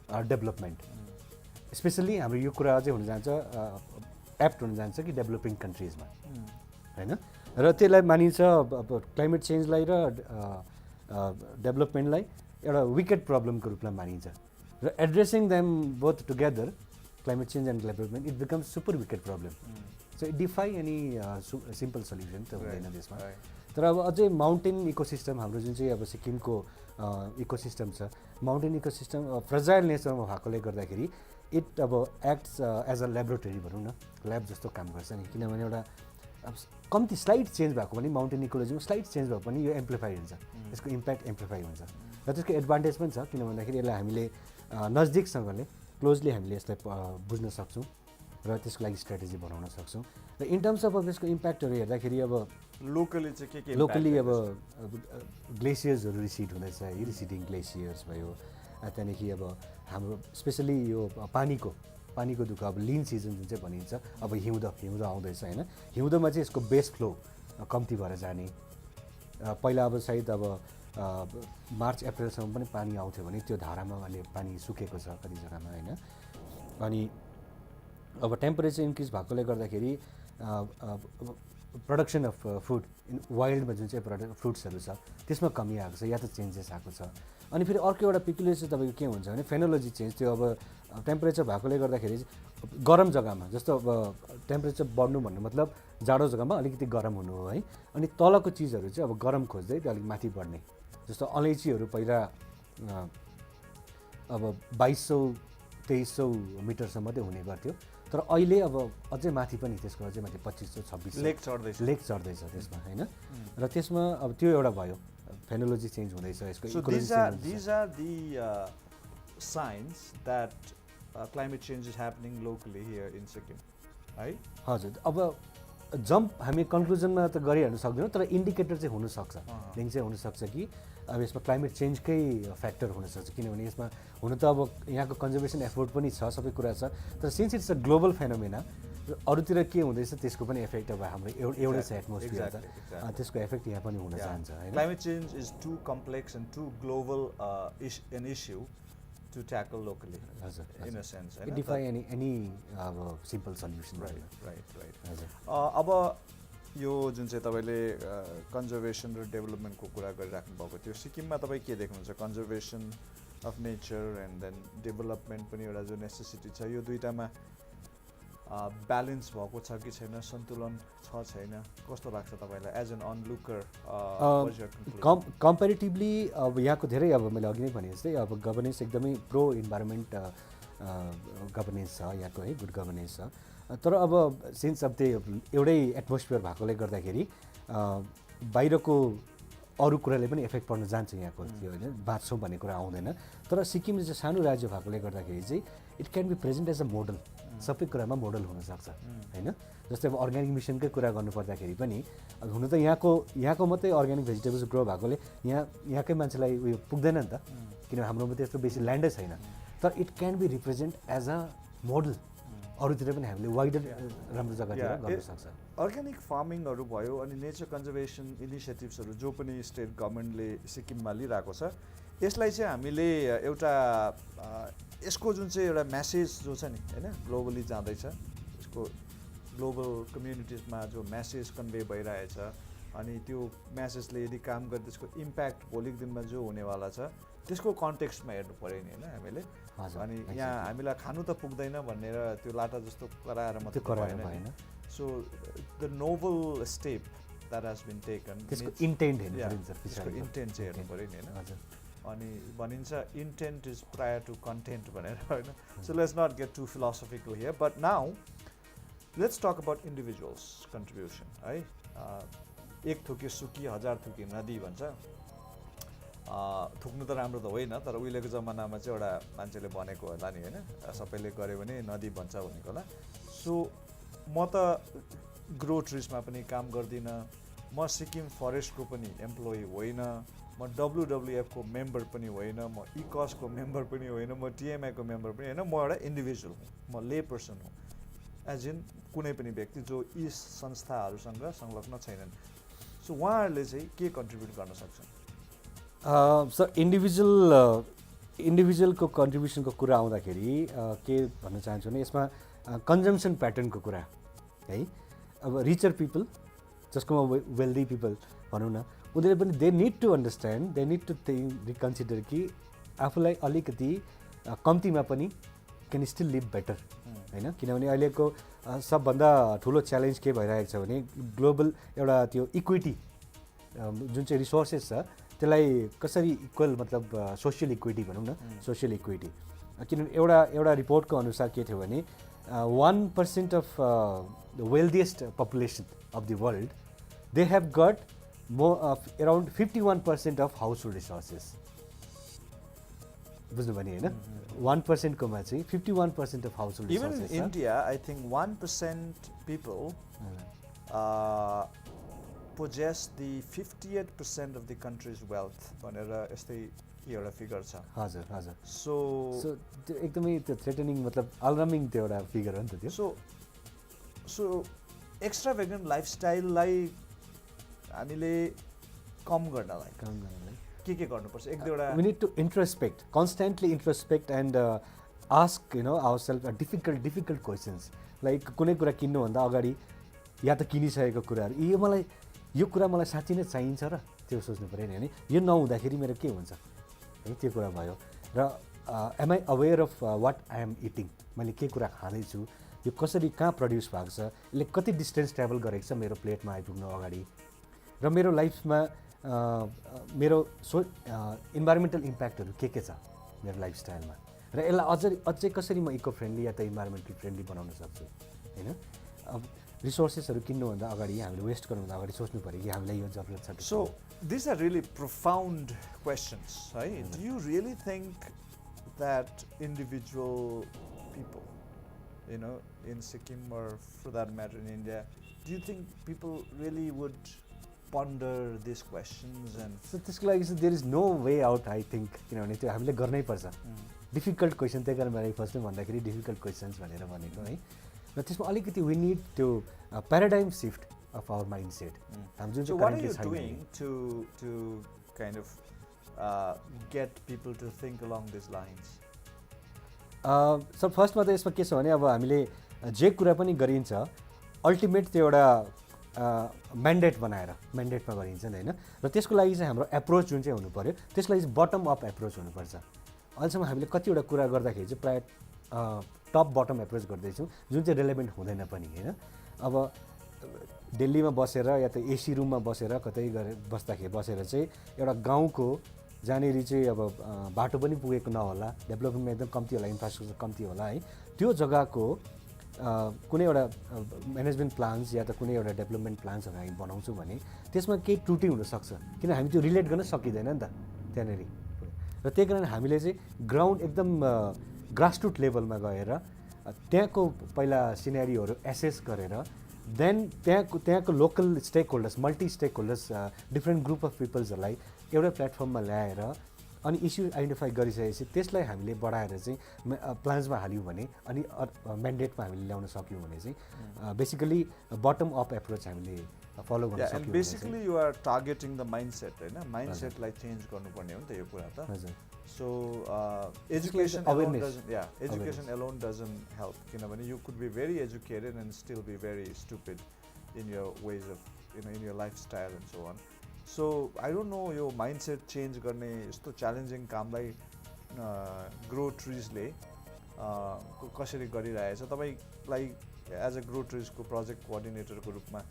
development, specially हाम्रो यो कुरा चाहिँ हुन जान्छ एप्ट हुन जान्छ कि डेभलपिङ कन्ट्रिजमा हैन। र त्यसलाई मानिन्छ अब क्लाइमेट चेन्जलाई र डेभलपमेन्टलाई एउटा विकेट प्रब्लमको रूपमा मानिन्छ र addressing them both together, climate change and development, it becomes super wicked problem. So it defy any simple solution त हुँदैन त्यसमा। तर अब अझै माउन्टेन इकोसिस्टम हाम्रो जुन चाहिँ अब सिक्किमको इकोसिस्टम छ, माउन्टेन इकोसिस्टम फ्रजाइल नेचरमा भएकोले गर्दाखेरि इट अब एक्ट्स एज अ ल्याबोरेटरी भनौँ न, ल्याब जस्तो काम गर्छ नि। किनभने एउटा अब कम्ती स्लाइड चेन्ज भएको पनि माउन्टेन इकोलोजीमा स्लाइड चेन्ज भएको पनि यो एम्प्लिफाई हुन्छ, यसको इम्प्याक्ट एम्प्लिफाई हुन्छ र त्यसको एडभान्टेज पनि छ। किन भन्दाखेरि यसलाई हामीले नजदिकसँगले क्लोजली हामीले यसलाई बुझ्न सक्छौँ र त्यसको लागि स्ट्राटेजी बनाउन सक्छौँ। र इन टर्म्स अफ यसको इम्प्याक्टहरू हेर्दाखेरि अब लोकली चाहिँ के लोकली अब ग्लेसियर्सहरू रिसिड हुँदैछ है, रिसिडिङ ग्लेसियर्स भयो, त्यहाँदेखि अब हाम्रो स्पेसली यो पानीको दुःख, अब लिन सिजन जुन चाहिँ भनिन्छ, अब हिउँदो आउँदैछ होइन, हिउँदोमा चाहिँ यसको बेस फ्लो कम्ती भएर जाने। पहिला अब सायद अब मार्च अप्रिलसम्म पनि पानी आउँथ्यो भने त्यो धारामा अहिले पानी सुकेको छ कति जग्गामा होइन। अनि अब टेम्परेचर इन्क्रिज भएकोले गर्दाखेरि प्रोडक्सन अफ फुड इन वाइल्डमा जुन चाहिँ फ्रुट्सहरू छ त्यसमा कमी आएको छ या त चेन्जेस आएको छ। अनि फेरि अर्को एउटा पिकुलियर चाहिँ तपाईँको के हुन्छ भने फेनोलोजी चेन्ज, त्यो अब टेम्परेचर भएकोले गर्दाखेरि गरम जग्गामा, जस्तो अब टेम्परेचर बढ्नु भन्नु मतलब जाडो जग्गामा अलिकति गरम हुनु हो है, अनि तलको चिजहरू चाहिँ अब गरम खोज्दै त्यो अलिक माथि बढ्ने। जस्तो अलैँचीहरू पहिला अब 2200-2300 मिटरसम्म मात्रै हुने गर्थ्यो, तर अहिले अब अझै माथि पनि, त्यसको अझै माथि 2500-2600 लेक चढ्दैछ त्यसमा होइन। र त्यसमा अब त्यो एउटा भयो, फेनोलोजी चेन्ज हुँदैछ यसको। So these are the signs that climate change is happening locally here in Sikkim, है? हजुर, अब जम्प हामी कन्क्लुजनमा त गरिहाल्नु सक्दैनौँ, तर इन्डिकेटर चाहिँ हुनसक्छ, लिङ्क चाहिँ हुनसक्छ कि अब यसमा क्लाइमेट चेन्जकै फ्याक्टर हुनसक्छ। किनभने यसमा हुन त अब यहाँको कन्जर्भेसन एफोर्ट पनि छ, सबै कुरा छ, तर since it's a global phenomena, अरूतिर के हुँदैछ त्यसको पनि एफेक्ट अब हाम्रो एउटै छ एटमोस्फियर, त्यसको एफेक्ट यहाँ पनि हुन जान्छ हैन। Climate change is too complex and too global an issue to tackle locally, in a sense. It defy any simple solution. Right. अब यो जुन चाहिँ तपाईँले कन्जर्भेसन र डेभलपमेन्टको कुरा गरिराख्नु भएको थियो, सिक्किममा तपाईँ के देख्नुहुन्छ? Conservation of nature and then development पनि एउटा जो नेसेसिटी छ, यो दुईटामा ब्यालेन्स भएको छ कि छैन, सन्तुलन छ छैन, कस्तो लाग्छ तपाईँलाई एज एन अनलुकर? कम्पेरिटिभली अब यहाँको धेरै, अब मैले अघि नै भने जस्तै अब गभर्नेन्स एकदमै प्रो इन्भाइरोमेन्ट गभर्नेन्स छ यहाँको है, गुड गभर्नेन्स छ। तर अब सिन्स अब त्यो एउटै एटमोस्फियर भएकोले गर्दाखेरि बाहिरको अरू कुराले पनि इफेक्ट पर्न जान्छ यहाँको, त्यो होइन बाँच्छौँ भन्ने कुरा आउँदैन। तर सिक्किम चाहिँ सानो राज्य भएकोले गर्दाखेरि चाहिँ it can be present as a model सबै कुरामा मोडल हुनसक्छ होइन जस्तै अब अर्ग्यानिक मिसनकै कुरा गर्नुपर्दाखेरि पनि अब हुन त यहाँको मात्रै अर्ग्यानिक भेजिटेबल्स ग्रो भएकोले यहाँकै मान्छेलाई उयो पुग्दैन नि त किनभने हाम्रोमा त्यस्तो बेसी ल्यान्डै छैन तर it can be represent as a model अरूतिर पनि हामीले वाइडर राम्रो जग्गातिर गर्न सक्छ अर्ग्यानिक फार्मिङहरू भयो अनि नेचर कन्जर्भेसन इनिसिएटिभ्सहरू जो पनि स्टेट गभर्मेन्टले सिक्किममा लिइरहेको छ यसलाई चाहिँ हामीले एउटा यसको जुन चाहिँ एउटा म्यासेज जो छ नि होइन ग्लोबली जाँदैछ यसको ग्लोबल कम्युनिटिजमा जो म्यासेज कन्भे भइरहेछ अनि त्यो म्यासेजले यदि काम गर्दा त्यसको इम्प्याक्ट भोलिको दिनमा जो हुनेवाला छ त्यसको कन्टेक्स्टमा हेर्नु पऱ्यो नि होइन हामीले अनि यहाँ हामीलाई खानु त पुग्दैन भनेर त्यो लाटा जस्तो कराएर मात्रै भएन so the noble step that has been taken त्यसको इन्टेन्ट त्यसको इन्टेन्ट चाहिँ हेर्नु पऱ्यो नि होइन अनि भनिन्छ intent is prior to content भनेर होइन so let's not get too philosophical here but now let's talk about individuals contribution है एक थुकी सुकी 1000 थुकी नदी भन्छ थुक्नु त राम्रो त होइन तर उहिलेको जमानामा चाहिँ एउटा मान्छेले भनेको होला नि होइन सबैले गऱ्यो भने नदी भन्छ भनेको होला सो म त ग्रो ट्रिजमा पनि काम गर्दिनँ म सिक्किम फरेस्टको पनि एम्प्लोइ होइन म WWFको मेम्बर पनि होइन म इकसको मेम्बर पनि होइन म TMIको मेम्बर पनि होइन म एउटा इन्डिभिजुअल हुँ म ले पर्सन हुँ एज इन कुनै पनि व्यक्ति जो यी संस्थाहरूसँग संलग्न छैनन् सो उहाँहरूले चाहिँ के कन्ट्रिब्युट गर्न सक्छन् सर इन्डिभिजुअलको कन्ट्रिब्युसनको कुरा आउँदाखेरि के भन्न चाहन्छु भने यसमा कन्जम्सन प्याटर्नको कुरा है अब रिचर पिपल जसकोमा वेल्दी पिपल भनौँ न उनीहरूले पनि they need to understand they need to reconsider कि आफूलाई अलिकति कम्तीमा पनि क्यान स्टिल लिभ बेटर होइन किनभने अहिलेको सबभन्दा ठुलो च्यालेन्ज के भइरहेको छ भने ग्लोबल एउटा त्यो इक्विटी जुन चाहिँ रिसोर्सेस छ त्यसलाई कसरी इक्वल मतलब सोसियल इक्विटी भनौँ न सोसियल इक्विटी किनभने एउटा रिपोर्टको अनुसार के थियो भने 1% of the wealthiest population of the world they have got around 51% of household resources. बुझ्नु भने होइन 1% कोमा चाहिँ 51% of household resources. Even in India, I think 1% people possess the 58% of the country's wealth. भनेर यस्तै एउटा फिगर छ. हजुर हजुर. So त्यो एकदमै त्यो थ्रेटनिङ मतलब अलार्मिङ त्यो एउटा फिगर हो नि त त्यो. So extravagant lifestyle-लाई हामीले कम गर्नलाई के गर्नुपर्छ एक दुईवटा we need to introspect, constantly introspect and ask ourselves a difficult questions like कुनै कुरा किन्नुभन्दा अगाडि या त किनिसकेको कुराहरू यो कुरा मलाई साँच्चै नै चाहिन्छ र त्यो सोच्नु पर्यो नि होइन यो नहुँदाखेरि मेरो के हुन्छ है त्यो कुरा भयो र am I aware of what I am eating मैले के कुरा खाँदैछु यो कसरी कहाँ प्रड्युस भएको छ यसले कति डिस्टेन्स ट्राभल गरेको छ मेरो प्लेटमा आइपुग्नु अगाडि र मेरो लाइफमा मेरो इन्भाइरोमेन्टल इम्प्याक्टहरू के छ मेरो लाइफस्टाइलमा र यसलाई अझै कसरी म इको फ्रेन्डली या त इन्भाइरोमेन्टल फ्रेन्डली बनाउन सक्छु होइन अब रिसोर्सेसहरू किन्नुभन्दा अगाडि हामीले वेस्ट गर्नुभन्दा अगाडि सोच्नु पऱ्यो कि हामीलाई यो जरुरत छ. So this are really profound questions है. Do you really think that individual people in Sikkim or for that matter in India, do you think people really would ponder these questions? And so त्यसको लागि there is no way out I think किनभने त्यो हामीले गर्नै पर्छ. Difficult question त्यही कारण मैले फर्स्टमा भन्दाखेरि डिफिकल्ट क्वेसन्स भनेर भनेको है र त्यसमा अलिकति we need to paradigm shift of our mindset. So what are you doing to kind of get people to think along these lines? सब फर्स्टमा त यसमा के छ भने अब हामीले जे कुरा पनि गरिन्छ अल्टिमेट त्यो एउटा म्यान्डेटमा गरिन्छ नि होइन र त्यसको लागि चाहिँ हाम्रो एप्रोच जुन चाहिँ हुनु पऱ्यो त्यसको लागि चाहिँ बटम अप एप्रोच हुनुपर्छ. अहिलेसम्म हामीले कतिवटा कुरा गर्दाखेरि चाहिँ प्रायः टप बटम एप्रोच गर्दैछौँ जुन चाहिँ रेलेभेन्ट हुँदैन पनि होइन. अब दिल्लीमा बसेर या त एसी रुममा बसेर कतै बसेर चाहिँ एउटा गाउँको जहाँनिर चाहिँ अब बाटो पनि पुगेको नहोला डेभलपमेन्ट एकदम कम्ती होला इन्फ्रास्ट्रक्चर कम्ती होला है त्यो जग्गाको कुनै एउटा म्यानेजमेन्ट प्लान्स या त कुनै एउटा डेभलपमेन्ट प्लान्सहरू हामी बनाउँछौँ भने त्यसमा केही त्रुटि हुनसक्छ किन हामी त्यो रिलेट गर्न सकिँदैन नि त त्यहाँनिर र त्यही कारण हामीले चाहिँ ग्राउन्ड एकदम ग्रासरुट लेभलमा गएर त्यहाँको पहिला सिनेरियोहरू एसेस गरेर देन त्यहाँको local stakeholders multi stakeholders different group of पिपल्सहरूलाई एउटा प्लेटफर्ममा ल्याएर अनि इस्यु आइडेन्टिफाई गरिसकेपछि त्यसलाई हामीले बढाएर चाहिँ प्लान्समा हाल्यौँ भने अनि म्यान्डेटमा हामीले ल्याउन सक्यौँ भने चाहिँ बेसिकली बटम अप एप्रोच हामीले फलो गर्न सक्यौँ। And basically you are targeting the mindset होइन, माइन्डसेटलाई चेन्ज गर्नुपर्ने हो नि त यो कुरा त। हजुर। So education alone doesn't help, किनभने you could be very educated and still be very stupid in your ways of in your lifestyle and so on. So I don't know यो माइन्डसेट चेन्ज गर्ने यस्तो challenging कामलाई Grow ट्रिजले कसरी गरिरहेछ। तपाईँलाई as a Grow ट्रिजको project कोअर्डिनेटरको रूपमा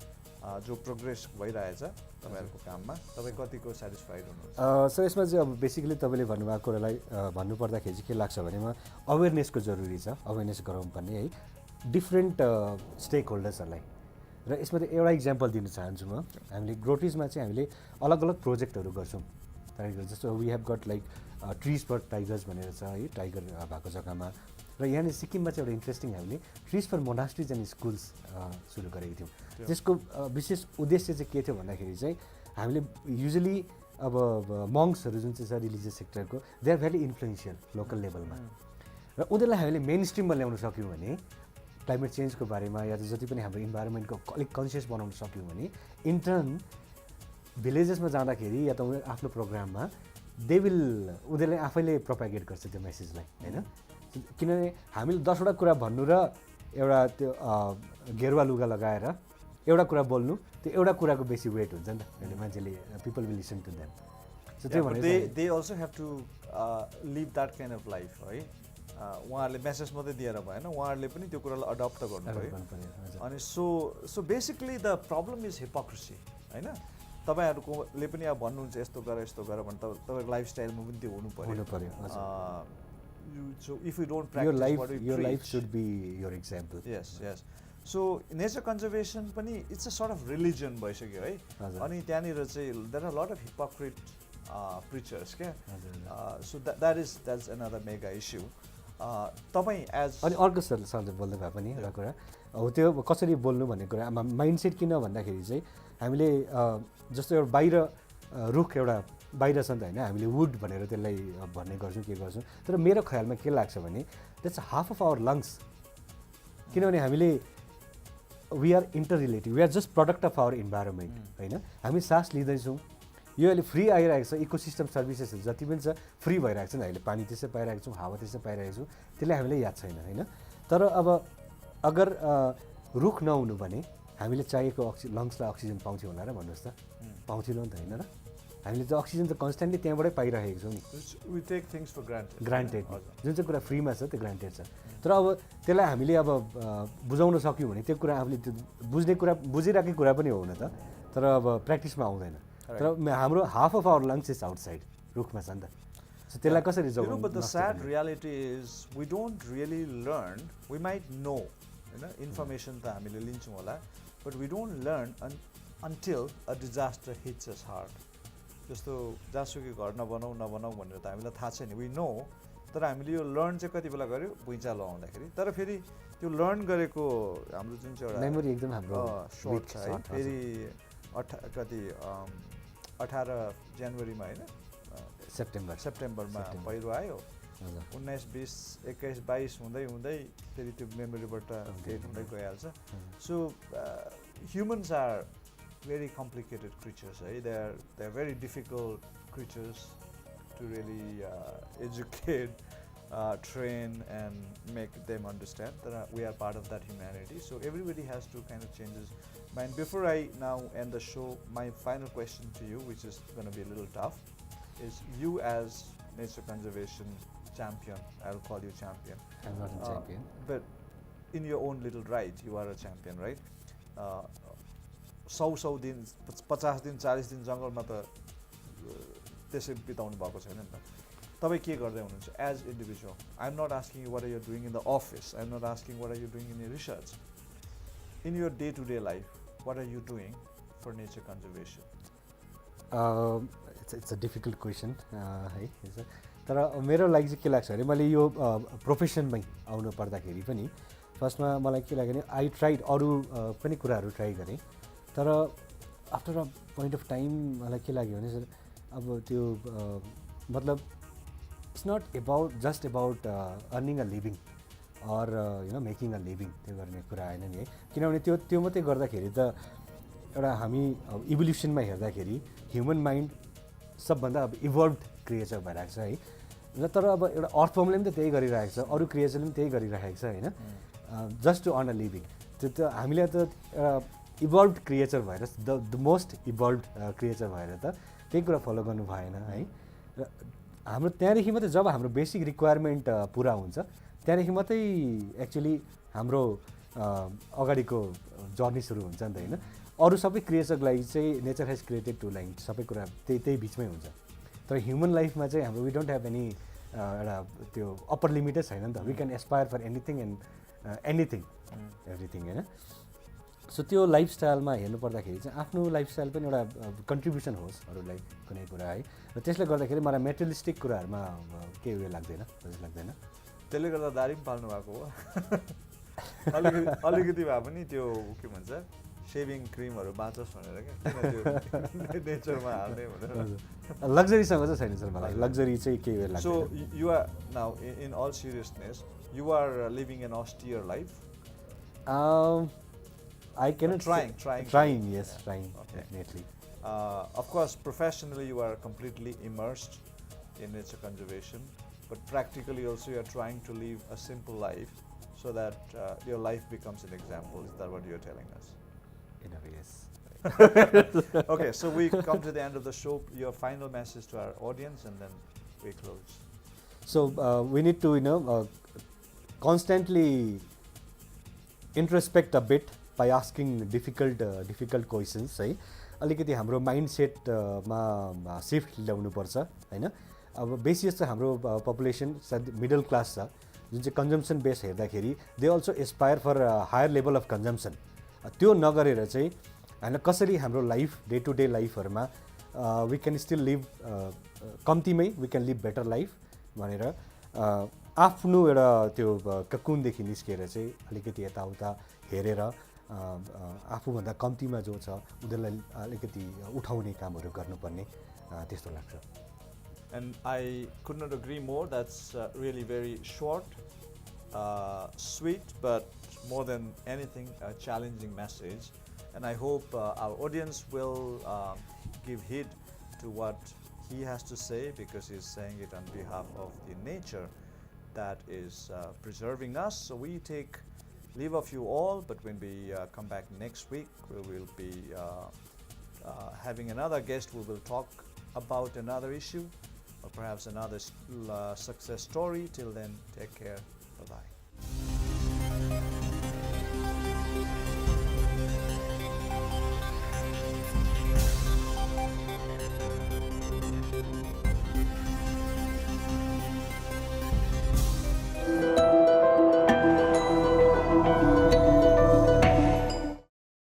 जो प्रोग्रेस भइरहेछ तपाईँहरूको काममा, तपाईँ कतिको सेटिस्फाइड हुनुहुन्छ? सो यसमा चाहिँ अब बेसिकली तपाईँले भन्नुभएको कुरालाई भन्नुपर्दाखेरि चाहिँ के लाग्छ भनेमा अवेरनेसको जरुरी छ, अवेरनेस गराउनुपर्ने है डिफ्रेन्ट स्टेक होल्डर्सहरूलाई। र यसमा चाहिँ एउटा इक्जाम्पल दिन चाहन्छु म। हामीले ग्रोटिजमा चाहिँ हामीले अलग अलग प्रोजेक्टहरू गर्छौँ। जस्तो we have got like trees for tigers भनेर छ है, टाइगर भएको जग्गामा। र यहाँनिर सिक्किममा चाहिँ एउटा इन्ट्रेस्टिङ हामीले trees for monasteries and schools सुरु गरेको थियौँ, जसको विशेष उद्देश्य चाहिँ के थियो भन्दाखेरि चाहिँ हामीले युजली अब मङ्क्सहरू जुन चाहिँ छ रिलिजियस सेक्टरको they are very influential local लेभलमा, र उनीहरूलाई हामीले मेन स्ट्रिममा ल्याउन सक्यौँ भने क्लाइमेट चेन्जको बारेमा या जति पनि हाम्रो इन्भाइरोमेन्टको अलिक कन्सियस बनाउन सक्यौँ भने इन टर्न भिलेजेसमा जाँदाखेरि या त उनीहरू आफ्नो प्रोग्राममा उनीहरूले आफैले प्रोपागेट गर्छ त्यो मेसेजलाई होइन। किनभने हामीले 10वटा कुरा भन्नु र एउटा त्यो गेरुवा लुगा लगाएर एउटा कुरा बोल्नु, त्यो एउटा कुराको बेसी वेट हुन्छ नि त, अहिले मान्छेले people will listen to them. So त्यो भने they also have to live that kind of life है। उहाँहरूले मेसेज मात्रै दिएर भएन, उहाँहरूले पनि त्यो कुरालाई अडप्ट त गर्नु पऱ्यो। अनि so basically the problem is hypocrisy होइन। तपाईँहरूले पनि अब भन्नुहुन्छ यस्तो गर भने तपाईँको लाइफस्टाइलमा पनि त्यो हुनु पऱ्यो। So if you don't practice what you preach, your life should be your example. Yes. So neture conservation पनि it's a sort of religion भइसक्यो है। अनि त्यहाँनिर चाहिँ there are a lot of hypocrite preachers क्या। So that's another mega issue. तपाईँ as अनि अर्को सर बोल्नु भए पनि एउटा कुरा हो त्यो कसरी बोल्नु भन्ने कुरा माइन्डसेट किन भन्दाखेरि चाहिँ हामीले जस्तो एउटा बाहिर रुख एउटा बाहिर छ नि त होइन, हामीले वुड भनेर त्यसलाई भन्ने गर्छौँ के गर्छौँ, तर मेरो ख्यालमा के लाग्छ भने that's half of our lungs. किनभने हामीले we are inter relative, we are just product of our environment होइन। हामी सास लिँदैछौँ, यो अहिले फ्री आइरहेको छ, इकोसिस्टम सर्भिसेसहरू जति पनि छ फ्री भइरहेको छ नि, अहिले पानी त्यसै पाइरहेको छौँ, हावा त्यसै पाइरहेको छौँ, त्यसलाई हामीले याद छैन होइन। तर अब अगर रुख नहुनु भने हामीले चाहिएको लङ्सलाई अक्सिजन पाउँथ्यौँ होला र भन्नुहोस् त, पाउँथ्यौँ नि त होइन र। हामीले त अक्सिजन त कन्सटेन्टली त्यहाँबाटै पाइरहेको छौँ नि। We take things for granted जुन चाहिँ कुरा फ्रीमा छ त्यो ग्रान्टेड छ। तर अब त्यसलाई हामीले अब बुझाउन सक्यौँ भने त्यो कुरा आफूले त्यो बुझिरहेकै कुरा पनि हो हुन त, तर अब प्र्याक्टिसमा आउँदैन। तर हाम्रो half of our lungs is outside, रुखमा छ नि त। सो त्यसलाई कसरी जोगाउनु? But the sad reality is we don't really learn, we might know होइन, इन्फर्मेसन त हामीले लिन्छौँ होला, but we don't learn until a disaster hits us hard. जस्तो जहाँसुकै घर नबनाऊ भनेर त हामीलाई थाहा छैन, वी नो, तर हामीले यो लर्न चाहिँ कति बेला गऱ्यो भुइँचालो आउँदाखेरि। तर फेरि त्यो लर्न गरेको हाम्रो जुन चाहिँ एउटा मेमोरी एकदम हाम्रो सर्ट छ है। फेरि 18 जनवरीमा होइन, सेप्टेम्बरमा पहिरो आयो, 19, 20, 21, 22 हुँदै फेरि त्यो मेमोरीबाट डेट हुँदै गइहाल्छ। So humans are very complicated creatures, right? They're very difficult creatures to really educate, train, and make them understand that we are part of that humanity. So everybody has to kind of change his mind. Before I now end the show, my final question to you, which is going to be a little tough, is you as nature conservation champion, I'll call you champion. I'm not a champion. But in your own little right, you are a champion, right? 100 दिन 50 दिन 40 दिन जङ्गलमा त त्यसै बिताउनु भएको छैन नि त। तपाईँ के गर्दै हुनुहुन्छ as individual? I am not asking you what are you doing in the office, I am not asking what are you doing in your research, in your day to day life, what are you doing for nature conservation? It's a difficult question है। तर मेरो लागि चाहिँ के लाग्छ भने मैले यो प्रोफेसनमै आउनु पर्दाखेरि पनि फर्स्टमा मलाई के लाग्यो भने आई ट्राइड अरू पनि कुराहरू ट्राई गरेँ तर after a point of time मलाई के लाग्यो भने अब त्यो मतलब it's not about just about earning a living or you know making a living त्यो गर्ने कुरा आएन नि है किनभने त्यो मात्रै गर्दाखेरि त एउटा हामी इभोल्युसनमा हेर्दाखेरि ह्युमन माइन्ड सबभन्दा अब इभल्भड क्रिएचर भइरहेको छ है र तर अब एउटा अर्थ फर्मले पनि त त्यही गरिरहेको छ अरू क्रिएचरले पनि त्यही गरिरहेको छ होइन just to earn a living त्यो हामीलाई त एउटा इभल्भड क्रिएचर भएर द मोस्ट इभल्भड क्रिएचर भएर त त्यही कुरा फलो गर्नु भएन है र हाम्रो त्यहाँदेखि मात्रै जब हाम्रो बेसिक रिक्वायरमेन्ट पुरा हुन्छ त्यहाँदेखि मात्रै एक्चुअली हाम्रो अगाडिको जर्नी सुरु हुन्छ नि त होइन अरू सबै क्रिएचरको लागि चाहिँ nature has created to line सबै कुरा त्यही बिचमै हुन्छ तर ह्युमन लाइफमा चाहिँ हाम्रो वी डोन्ट ह्याभ एनी एउटा त्यो अप्पर लिमिटै छैन नि त we can aspire for anything and anything everything होइन सो त्यो लाइफस्टाइलमा हेर्नुपर्दाखेरि चाहिँ आफ्नो लाइफस्टाइल पनि एउटा कन्ट्रिब्युसन होस् अरूलाई कुनै कुरा है र त्यसले गर्दाखेरि मलाई मेटेरियलिस्टिक कुराहरूमा केही उयो लाग्दैन जस्तो लाग्दैन त्यसले गर्दा दारी पनि पाल्नु भएको हो अलिकति भए पनि त्यो के भन्छ सेभिङ क्रिमहरू बाँचोस् भनेर क्या नेचरमा हाल्ने भनेर लग्जरीसँग चाहिँ छैन सर मलाई लग्जरी चाहिँ केही उयो लाग्दैन so you are now in all seriousness you are living an austere life I cannot trying, yes, trying, okay. Definitely. Of course, professionally you are completely immersed in nature conservation, but practically also you are trying to live a simple life so that your life becomes an example. Is that what you are telling us? In a way, yes. Okay, so we come to the end of the show. Your final message to our audience, and then we close. So we need to, constantly introspect a bit. by asking difficult questions है अलिकति हाम्रो mind सेटमा shift ल्याउनुपर्छ होइन अब बेसी जस्तो हाम्रो पपुलेसन मिडल क्लास छ जुन चाहिँ कन्जम्सन बेस हेर्दाखेरि they also aspire for higher level of consumption त्यो नगरेर चाहिँ हामीलाई कसरी हाम्रो लाइफ डे टु डे लाइफहरूमा वी क्यान स्टिल लिभ कम्तीमै we can live better life भनेर आफ्नो एउटा त्यो ककुनदेखि निस्केर चाहिँ अलिकति यताउता हेरेर आफूभन्दा कम्तीमा जो छ उनीहरूलाई अलिकति उठाउने कामहरू गर्नुपर्ने त्यस्तो लाग्छ And I could not agree more. That's really very short, sweet, but more than anything a challenging message. And I hope our audience will give heed to what he has to say, because he's saying it on behalf of the nature that is preserving us. So we take leave of you all, but when we come back next week, we will be having another guest. We will talk about another issue or perhaps another success story. Till then, take care. Bye-bye.